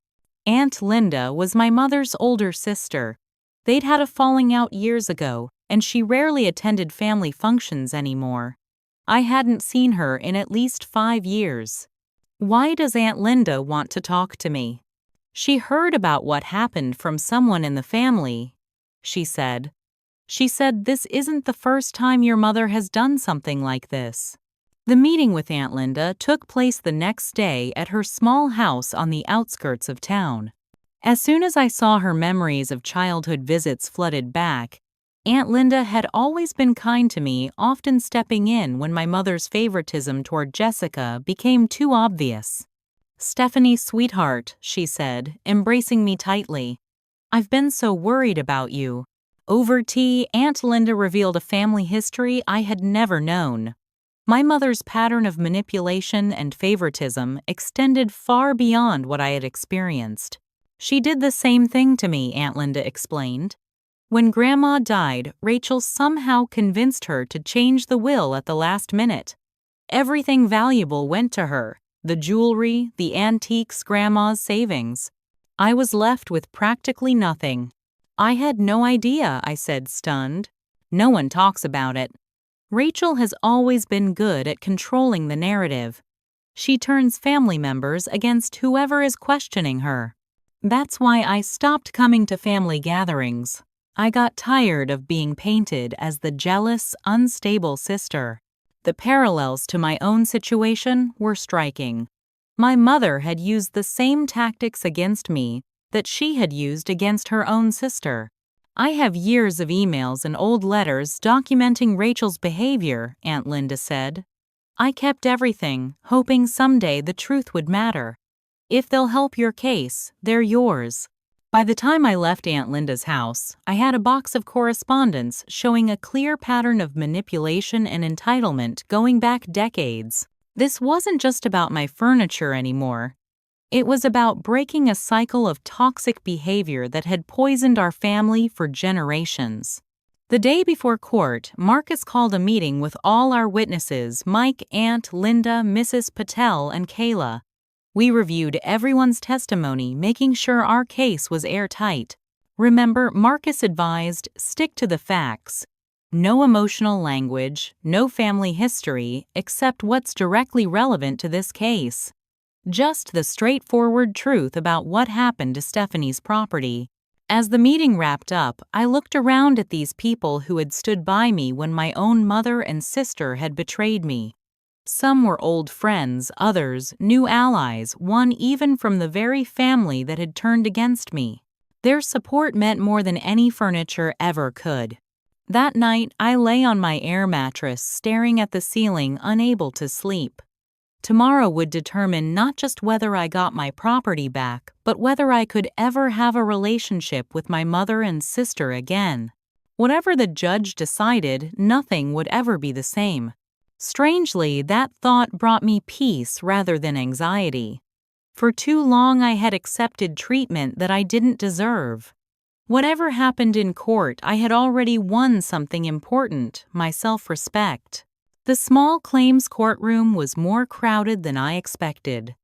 Aunt Linda was my mother's older sister. They'd had a falling out years ago, and she rarely attended family functions anymore. I hadn't seen her in at least 5 years. Why does Aunt Linda want to talk to me? She heard about what happened from someone in the family, she said. She said this isn't the first time your mother has done something like this. The meeting with Aunt Linda took place the next day at her small house on the outskirts of town. As soon as I saw her memories of childhood visits flooded back, Aunt Linda had always been kind to me, often stepping in when my mother's favoritism toward Jessica became too obvious. Stephanie, sweetheart, she said, embracing me tightly. I've been so worried about you. Over tea, Aunt Linda revealed a family history I had never known. My mother's pattern of manipulation and favoritism extended far beyond what I had experienced. She did the same thing to me, Aunt Linda explained. When Grandma died, Rachel somehow convinced her to change the will at the last minute. Everything valuable went to her, the jewelry, the antiques, Grandma's savings. I was left with practically nothing. I had no idea, I said, stunned. No one talks about it. Rachel has always been good at controlling the narrative. She turns family members against whoever is questioning her. That's why I stopped coming to family gatherings. I got tired of being painted as the jealous, unstable sister. The parallels to my own situation were striking. My mother had used the same tactics against me that she had used against her own sister. I have years of emails and old letters documenting Rachel's behavior, Aunt Linda said. I kept everything, hoping someday the truth would matter. If they'll help your case, they're yours. By the time I left Aunt Linda's house, I had a box of correspondence showing a clear pattern of manipulation and entitlement going back decades. This wasn't just about my furniture anymore. It was about breaking a cycle of toxic behavior that had poisoned our family for generations. The day before court, Marcus called a meeting with all our witnesses, Mike, Aunt Linda, Mrs. Patel, and Kayla. We reviewed everyone's testimony, making sure our case was airtight. Remember, Marcus advised, stick to the facts. No emotional language, no family history, except what's directly relevant to this case. Just the straightforward truth about what happened to Stephanie's property. As the meeting wrapped up, I looked around at these people who had stood by me when my own mother and sister had betrayed me. Some were old friends, others new allies, one even from the very family that had turned against me. Their support meant more than any furniture ever could. That night, I lay on my air mattress, staring at the ceiling, unable to sleep. Tomorrow would determine not just whether I got my property back, but whether I could ever have a relationship with my mother and sister again. Whatever the judge decided, nothing would ever be the same. Strangely, that thought brought me peace rather than anxiety. For too long I had accepted treatment that I didn't deserve. Whatever happened in court, I had already won something important, my self-respect. The small claims courtroom was more crowded than I expected.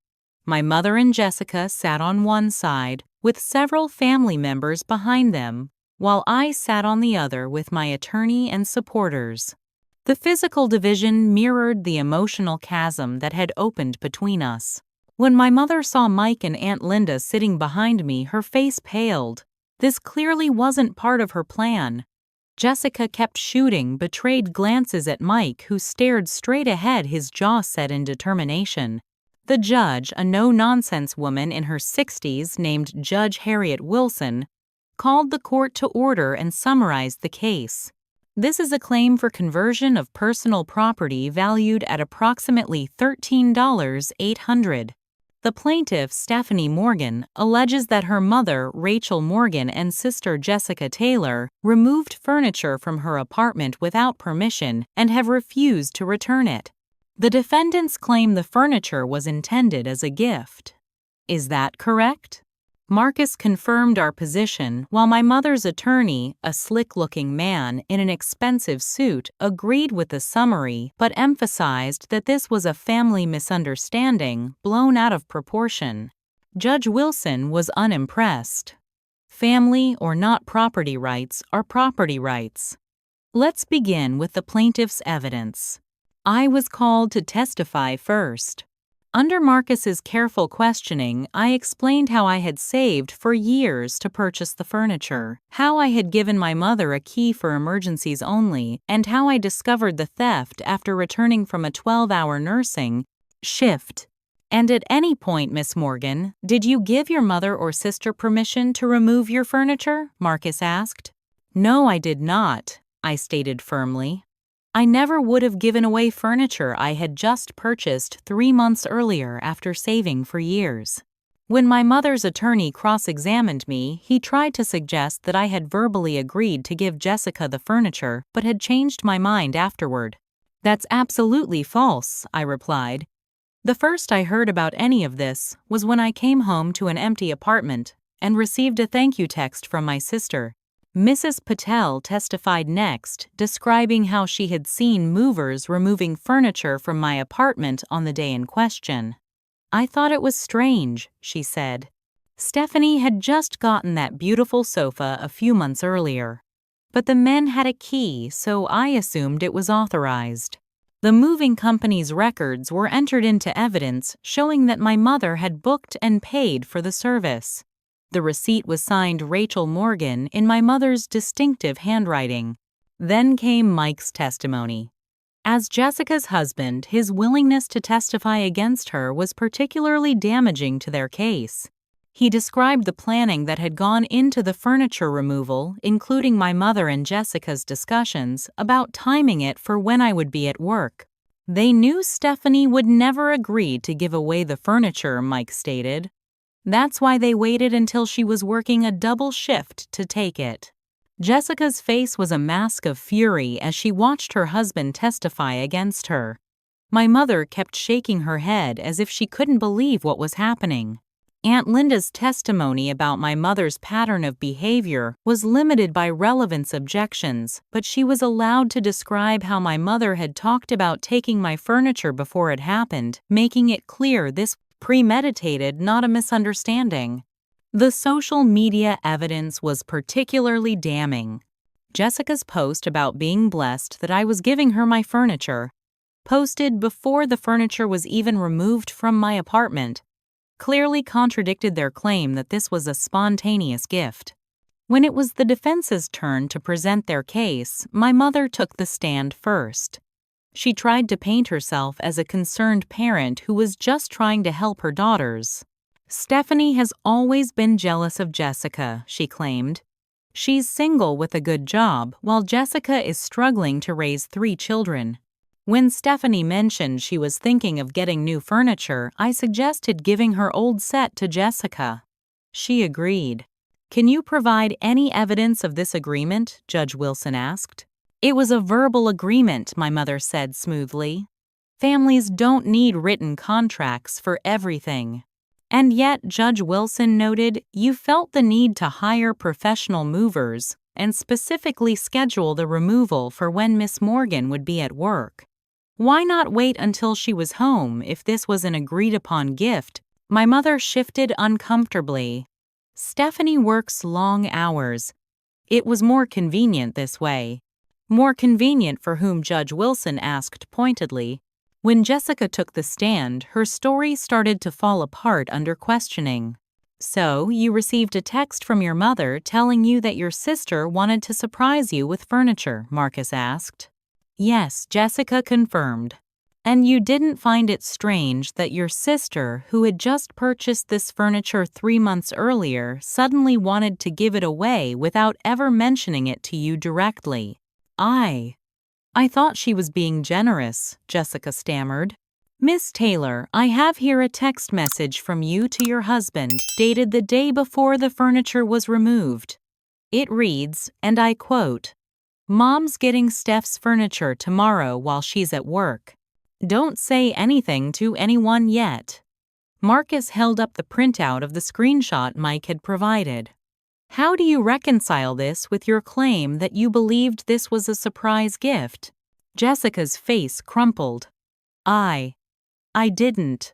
My mother and Jessica sat on one side, with several family members behind them, while I sat on the other with my attorney and supporters. The physical division mirrored the emotional chasm that had opened between us. When my mother saw Mike and Aunt Linda sitting behind me, her face paled. This clearly wasn't part of her plan. Jessica kept shooting betrayed glances at Mike, who stared straight ahead, his jaw set in determination. The judge, a no-nonsense woman in her 60s named Judge Harriet Wilson, called the court to order and summarized the case. This is a claim for conversion of personal property valued at approximately $13,800. The plaintiff, Stephanie Morgan, alleges that her mother, Rachel Morgan, and sister Jessica Taylor removed furniture from her apartment without permission and have refused to return it. The defendants claim the furniture was intended as a gift. Is that correct? Marcus confirmed our position, while my mother's attorney, a slick-looking man in an expensive suit, agreed with the summary but emphasized that this was a family misunderstanding blown out of proportion. Judge Wilson was unimpressed. Family or not property rights are property rights. Let's begin with the plaintiff's evidence. I was called to testify first. Under Marcus's careful questioning, I explained how I had saved for years to purchase the furniture, how I had given my mother a key for emergencies only, and how I discovered the theft after returning from a 12-hour nursing shift. And at any point, Miss Morgan, did you give your mother or sister permission to remove your furniture? Marcus asked. No, I did not, I stated firmly. I never would have given away furniture I had just purchased 3 months earlier after saving for years. When my mother's attorney cross-examined me, he tried to suggest that I had verbally agreed to give Jessica the furniture but had changed my mind afterward. That's absolutely false, I replied. The first I heard about any of this was when I came home to an empty apartment and received a thank you text from my sister. Mrs. Patel testified next, describing how she had seen movers removing furniture from my apartment on the day in question. I thought it was strange, she said. Stephanie had just gotten that beautiful sofa a few months earlier. But the men had a key, so I assumed it was authorized. The moving company's records were entered into evidence showing that my mother had booked and paid for the service. The receipt was signed Rachel Morgan in my mother's distinctive handwriting. Then came Mike's testimony. As Jessica's husband, his willingness to testify against her was particularly damaging to their case. He described the planning that had gone into the furniture removal, including my mother and Jessica's discussions about timing it for when I would be at work. They knew Stephanie would never agree to give away the furniture, Mike stated. That's why they waited until she was working a double shift to take it. Jessica's face was a mask of fury as she watched her husband testify against her. My mother kept shaking her head as if she couldn't believe what was happening. Aunt Linda's testimony about my mother's pattern of behavior was limited by relevance objections, but she was allowed to describe how my mother had talked about taking my furniture before it happened, making it clear this premeditated, not a misunderstanding. The social media evidence was particularly damning. Jessica's post about being blessed that I was giving her my furniture, posted before the furniture was even removed from my apartment, clearly contradicted their claim that this was a spontaneous gift. When it was the defense's turn to present their case, my mother took the stand first. She tried to paint herself as a concerned parent who was just trying to help her daughters. Stephanie has always been jealous of Jessica, she claimed. She's single with a good job, while Jessica is struggling to raise 3 children. When Stephanie mentioned she was thinking of getting new furniture, I suggested giving her old set to Jessica. She agreed. Can you provide any evidence of this agreement? Judge Wilson asked. It was a verbal agreement, my mother said smoothly. Families don't need written contracts for everything. And yet, Judge Wilson noted, you felt the need to hire professional movers and specifically schedule the removal for when Miss Morgan would be at work. Why not wait until she was home if this was an agreed-upon gift? My mother shifted uncomfortably. Stephanie works long hours. It was more convenient this way. More convenient for whom? Judge Wilson asked pointedly. When Jessica took the stand, her story started to fall apart under questioning. So, you received a text from your mother telling you that your sister wanted to surprise you with furniture, Marcus asked. Yes, Jessica confirmed. And you didn't find it strange that your sister, who had just purchased this furniture 3 months earlier, suddenly wanted to give it away without ever mentioning it to you directly? I thought she was being generous, Jessica stammered. Miss Taylor, I have here a text message from you to your husband dated the day before the furniture was removed. It reads, and I quote, "Mom's getting Steph's furniture tomorrow while she's at work. Don't say anything to anyone yet." Marcus held up the printout of the screenshot Mike had provided. How do you reconcile this with your claim that you believed this was a surprise gift? Jessica's face crumpled. I didn't.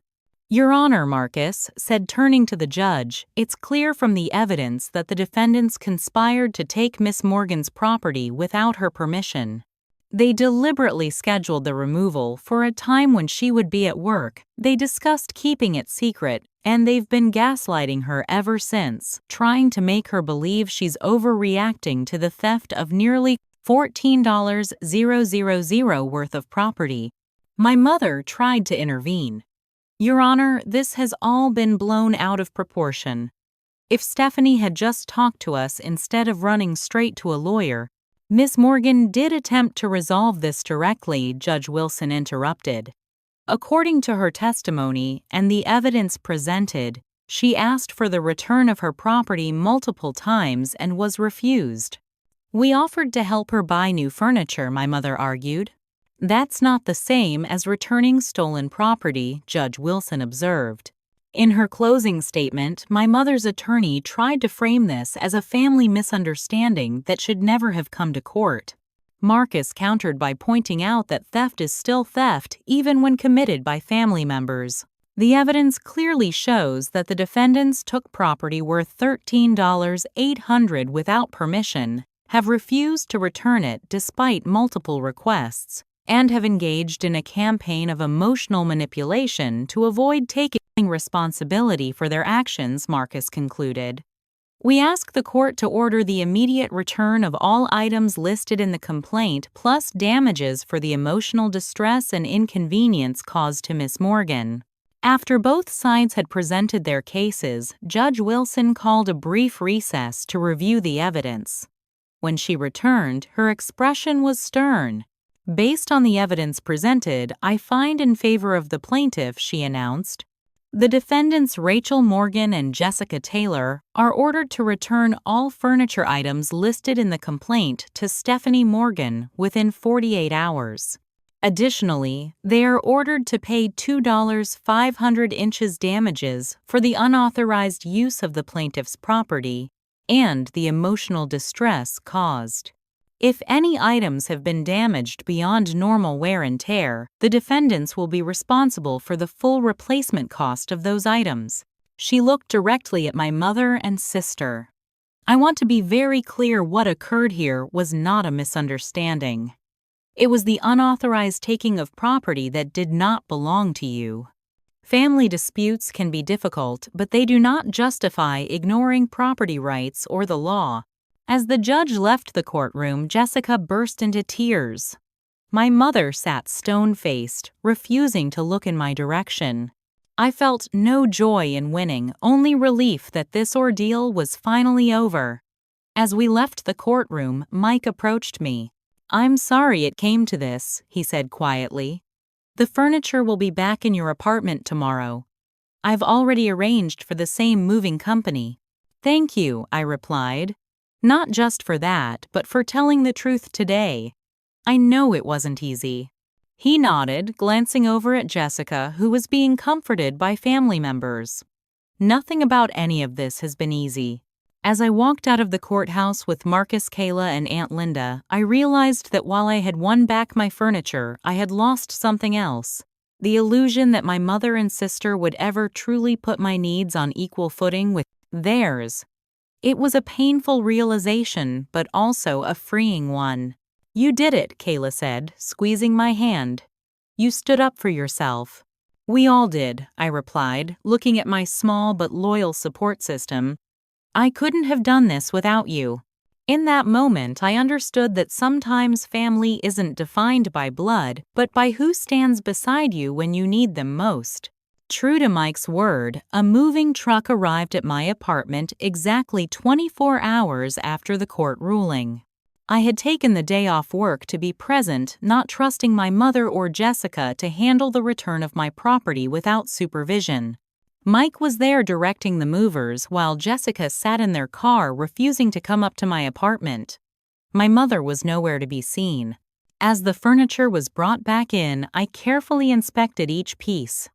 Your Honor, Marcus said, turning to the judge, it's clear from the evidence that the defendants conspired to take Miss Morgan's property without her permission. They deliberately scheduled the removal for a time when she would be at work. They discussed keeping it secret, and they've been gaslighting her ever since, trying to make her believe she's overreacting to the theft of nearly $14,000 worth of property. My mother tried to intervene. Your Honor, this has all been blown out of proportion. If Stephanie had just talked to us instead of running straight to a lawyer, Miss Morgan did attempt to resolve this directly, Judge Wilson interrupted. According to her testimony and the evidence presented, she asked for the return of her property multiple times and was refused. We offered to help her buy new furniture, my mother argued. That's not the same as returning stolen property, Judge Wilson observed. In her closing statement, my mother's attorney tried to frame this as a family misunderstanding that should never have come to court. Marcus countered by pointing out that theft is still theft even when committed by family members. The evidence clearly shows that the defendants took property worth $13,800 without permission, have refused to return it despite multiple requests, and have engaged in a campaign of emotional manipulation to avoid taking responsibility for their actions, Marcus concluded. We ask the court to order the immediate return of all items listed in the complaint plus damages for the emotional distress and inconvenience caused to Miss Morgan. After both sides had presented their cases, Judge Wilson called a brief recess to review the evidence. When she returned, her expression was stern. Based on the evidence presented, I find in favor of the plaintiff, she announced. The defendants Rachel Morgan and Jessica Taylor are ordered to return all furniture items listed in the complaint to Stephanie Morgan within 48 hours. Additionally, they are ordered to pay $2,500 damages for the unauthorized use of the plaintiff's property and the emotional distress caused. If any items have been damaged beyond normal wear and tear, the defendants will be responsible for the full replacement cost of those items. She looked directly at my mother and sister. I want to be very clear, what occurred here was not a misunderstanding. It was the unauthorized taking of property that did not belong to you. Family disputes can be difficult, but they do not justify ignoring property rights or the law. As the judge left the courtroom, Jessica burst into tears. My mother sat stone-faced, refusing to look in my direction. I felt no joy in winning, only relief that this ordeal was finally over. As we left the courtroom, Mike approached me. I'm sorry it came to this, he said quietly. The furniture will be back in your apartment tomorrow. I've already arranged for the same moving company. Thank you, I replied. Not just for that, but for telling the truth today. I know it wasn't easy. He nodded, glancing over at Jessica, who was being comforted by family members. Nothing about any of this has been easy. As I walked out of the courthouse with Marcus, Kayla, and Aunt Linda, I realized that while I had won back my furniture, I had lost something else. The illusion that my mother and sister would ever truly put my needs on equal footing with theirs. It was a painful realization, but also a freeing one. You did it, Kayla said, squeezing my hand. You stood up for yourself. We all did, I replied, looking at my small but loyal support system. I couldn't have done this without you. In that moment, I understood that sometimes family isn't defined by blood, but by who stands beside you when you need them most. True to Mike's word, a moving truck arrived at my apartment exactly 24 hours after the court ruling. I had taken the day off work to be present, not trusting my mother or Jessica to handle the return of my property without supervision. Mike was there directing the movers while Jessica sat in their car refusing to come up to my apartment. My mother was nowhere to be seen. As the furniture was brought back in, I carefully inspected each piece.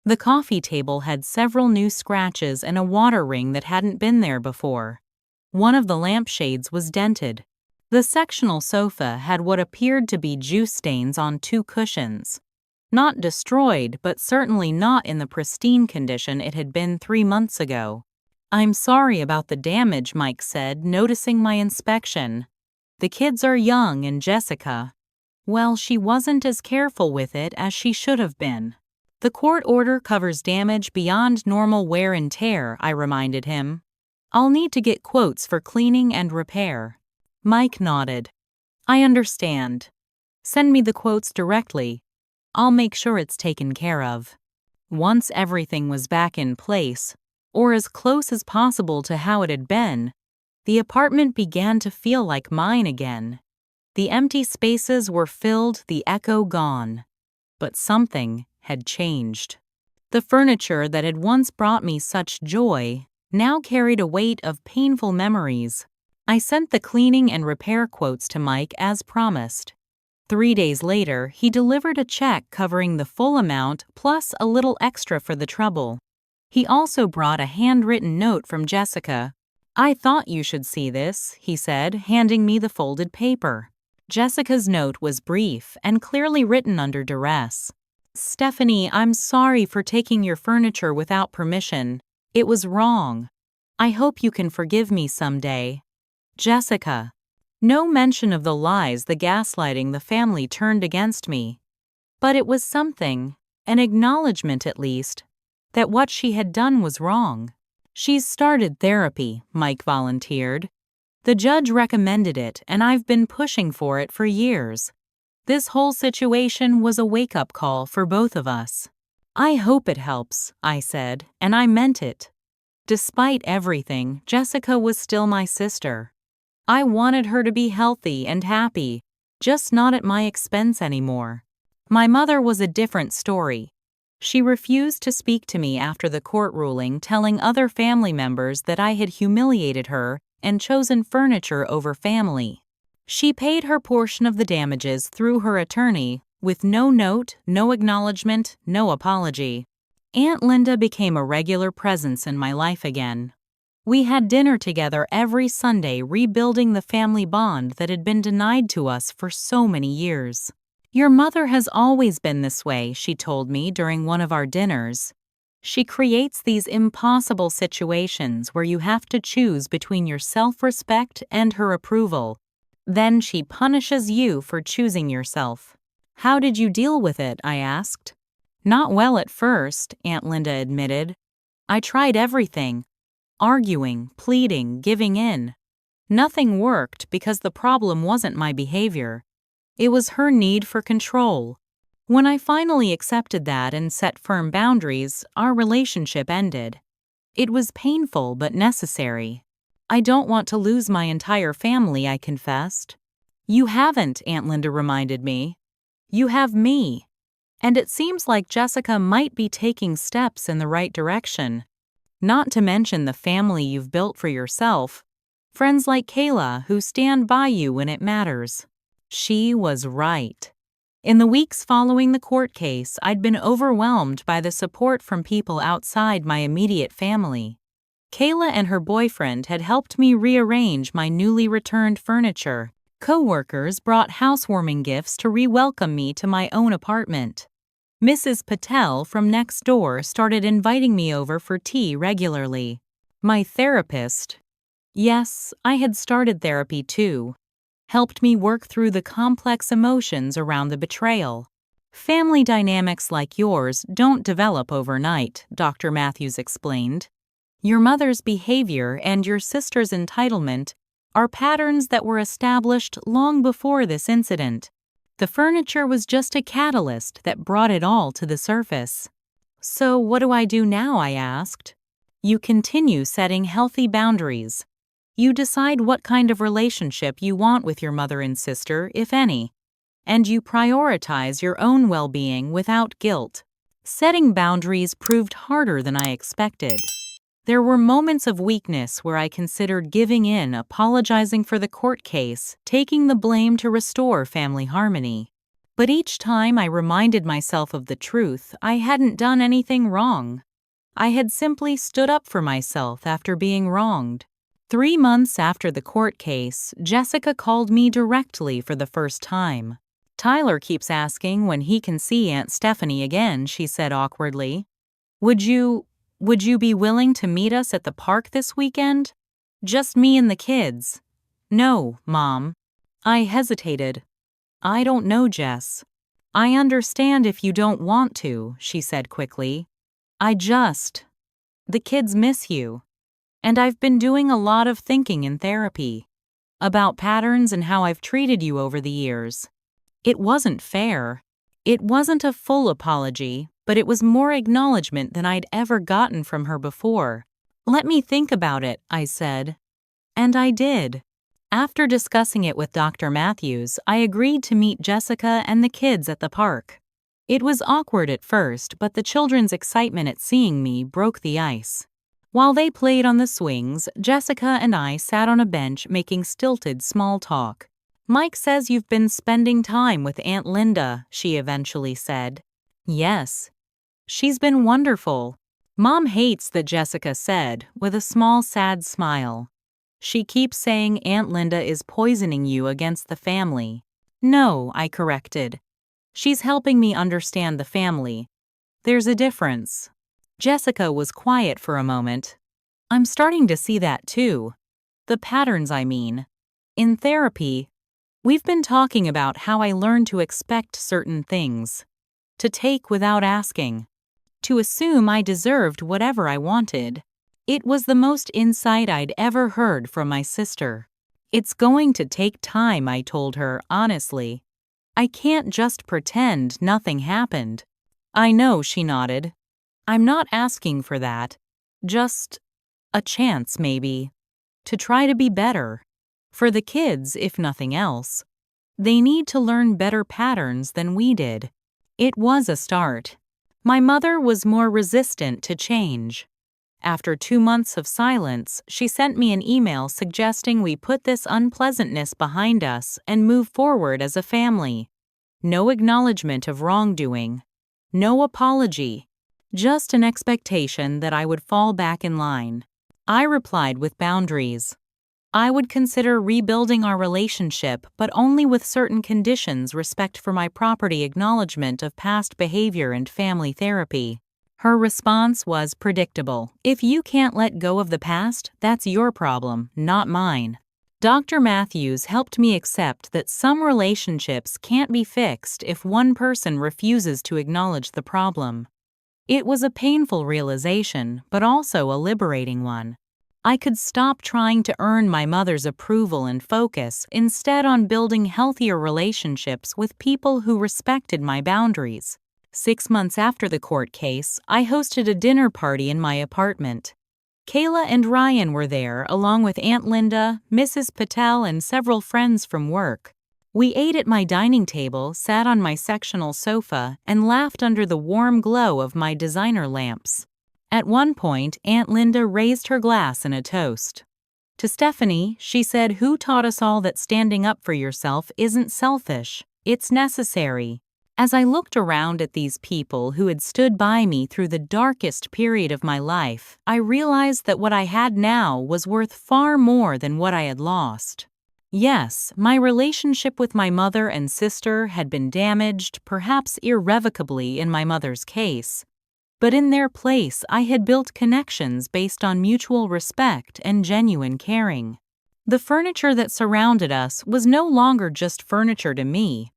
The coffee table had several new scratches and a water ring that hadn't been there before. One of the lampshades was dented. The sectional sofa had what appeared to be juice stains on 2 cushions. Not destroyed, but certainly not in the pristine condition it had been 3 months ago. I'm sorry about the damage, Mike said, noticing my inspection. The kids are young and Jessica, well, she wasn't as careful with it as she should have been. The court order covers damage beyond normal wear and tear, I reminded him. I'll need to get quotes for cleaning and repair. Mike nodded. I understand. Send me the quotes directly. I'll make sure it's taken care of. Once everything was back in place, or as close as possible to how it had been, the apartment began to feel like mine again. The empty spaces were filled, the echo gone. But something had changed. The furniture that had once brought me such joy now carried a weight of painful memories. I sent the cleaning and repair quotes to Mike as promised. 3 days later, he delivered a check covering the full amount plus a little extra for the trouble. He also brought a handwritten note from Jessica. I thought you should see this, he said, handing me the folded paper. Jessica's note was brief and clearly written under duress. Stephanie, I'm sorry for taking your furniture without permission. It was wrong. I hope you can forgive me someday. Jessica. No mention of the lies, the gaslighting the family turned against me. But it was something, an acknowledgement at least, that what she had done was wrong. She's started therapy, Mike volunteered. The judge recommended it, and I've been pushing for it for years. This whole situation was a wake-up call for both of us. I hope it helps, I said, and I meant it. Despite everything, Jessica was still my sister. I wanted her to be healthy and happy, just not at my expense anymore. My mother was a different story. She refused to speak to me after the court ruling, telling other family members that I had humiliated her and chosen furniture over family. She paid her portion of the damages through her attorney, with no note, no acknowledgement, no apology. Aunt Linda became a regular presence in my life again. We had dinner together every Sunday, rebuilding the family bond that had been denied to us for so many years. Your mother has always been this way, she told me during one of our dinners. She creates these impossible situations where you have to choose between your self-respect and her approval. Then she punishes you for choosing yourself. How did you deal with it? I asked. Not well at first, Aunt Linda admitted. I tried everything. Arguing, pleading, giving in. Nothing worked because the problem wasn't my behavior. It was her need for control. When I finally accepted that and set firm boundaries, our relationship ended. It was painful but necessary. I don't want to lose my entire family, I confessed. You haven't, Aunt Linda reminded me. You have me. And it seems like Jessica might be taking steps in the right direction. Not to mention the family you've built for yourself. Friends like Kayla who stand by you when it matters. She was right. In the weeks following the court case, I'd been overwhelmed by the support from people outside my immediate family. Kayla and her boyfriend had helped me rearrange my newly returned furniture. Co-workers brought housewarming gifts to re-welcome me to my own apartment. Mrs. Patel from next door started inviting me over for tea regularly. My therapist, yes, I had started therapy too, helped me work through the complex emotions around the betrayal. Family dynamics like yours don't develop overnight, Dr. Matthews explained. Your mother's behavior and your sister's entitlement are patterns that were established long before this incident. The furniture was just a catalyst that brought it all to the surface. So what do I do now? I asked. You continue setting healthy boundaries. You decide what kind of relationship you want with your mother and sister, if any. And you prioritize your own well-being without guilt. Setting boundaries proved harder than I expected. There were moments of weakness where I considered giving in, apologizing for the court case, taking the blame to restore family harmony. But each time I reminded myself of the truth, I hadn't done anything wrong. I had simply stood up for myself after being wronged. 3 months after the court case, Jessica called me directly for the first time. Tyler keeps asking when he can see Aunt Stephanie again, she said awkwardly. Would you be willing to meet us at the park this weekend? Just me and the kids. No, Mom. I hesitated. I don't know, Jess. I understand if you don't want to, she said quickly. The kids miss you. And I've been doing a lot of thinking in therapy about patterns and how I've treated you over the years. It wasn't fair. It wasn't a full apology, but it was more acknowledgement than I'd ever gotten from her before. Let me think about it, I said. And I did. After discussing it with Dr. Matthews, I agreed to meet Jessica and the kids at the park. It was awkward at first, but the children's excitement at seeing me broke the ice. While they played on the swings, Jessica and I sat on a bench making stilted small talk. Mike says you've been spending time with Aunt Linda, she eventually said. Yes. She's been wonderful. Mom hates that, Jessica said, with a small sad smile. She keeps saying Aunt Linda is poisoning you against the family. No, I corrected. She's helping me understand the family. There's a difference. Jessica was quiet for a moment. I'm starting to see that too. The patterns, I mean. In therapy, we've been talking about how I learned to expect certain things, to take without asking, to assume I deserved whatever I wanted. It was the most insight I'd ever heard from my sister. It's going to take time, I told her honestly. I can't just pretend nothing happened. I know, she nodded. I'm not asking for that. Just a chance, maybe, to try to be better. For the kids, if nothing else. They need to learn better patterns than we did. It was a start. My mother was more resistant to change. After 2 months of silence, she sent me an email suggesting we put this unpleasantness behind us and move forward as a family. No acknowledgement of wrongdoing. No apology. Just an expectation that I would fall back in line. I replied with boundaries. I would consider rebuilding our relationship, but only with certain conditions: respect for my property, acknowledgement of past behavior, and family therapy. Her response was predictable. If you can't let go of the past, that's your problem, not mine. Dr. Matthews helped me accept that some relationships can't be fixed if one person refuses to acknowledge the problem. It was a painful realization, but also a liberating one. I could stop trying to earn my mother's approval and focus instead on building healthier relationships with people who respected my boundaries. 6 months after the court case, I hosted a dinner party in my apartment. Kayla and Ryan were there, along with Aunt Linda, Mrs. Patel, and several friends from work. We ate at my dining table, sat on my sectional sofa, and laughed under the warm glow of my designer lamps. At one point, Aunt Linda raised her glass in a toast. To Stephanie, she said, "Who taught us all that standing up for yourself isn't selfish? It's necessary." As I looked around at these people who had stood by me through the darkest period of my life, I realized that what I had now was worth far more than what I had lost. Yes, my relationship with my mother and sister had been damaged, perhaps irrevocably in my mother's case. But in their place, I had built connections based on mutual respect and genuine caring. The furniture that surrounded us was no longer just furniture to me.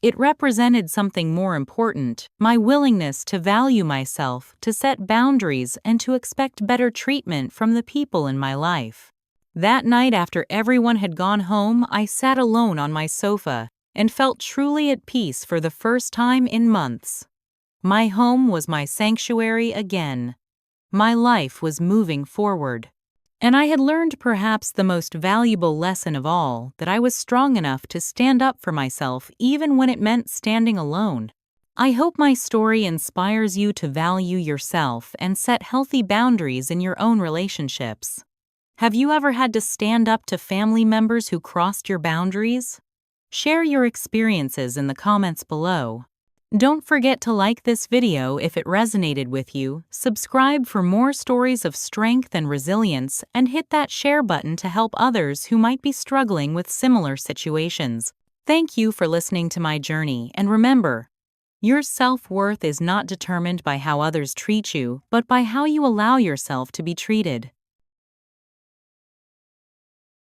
It represented something more important, my willingness to value myself, to set boundaries, and to expect better treatment from the people in my life. That night, after everyone had gone home, I sat alone on my sofa and felt truly at peace for the first time in months. My home was my sanctuary again. My life was moving forward. And I had learned perhaps the most valuable lesson of all, that I was strong enough to stand up for myself even when it meant standing alone. I hope my story inspires you to value yourself and set healthy boundaries in your own relationships. Have you ever had to stand up to family members who crossed your boundaries? Share your experiences in the comments below. Don't forget to like this video if it resonated with you, subscribe for more stories of strength and resilience, and hit that share button to help others who might be struggling with similar situations. Thank you for listening to my journey, and remember, your self-worth is not determined by how others treat you, but by how you allow yourself to be treated.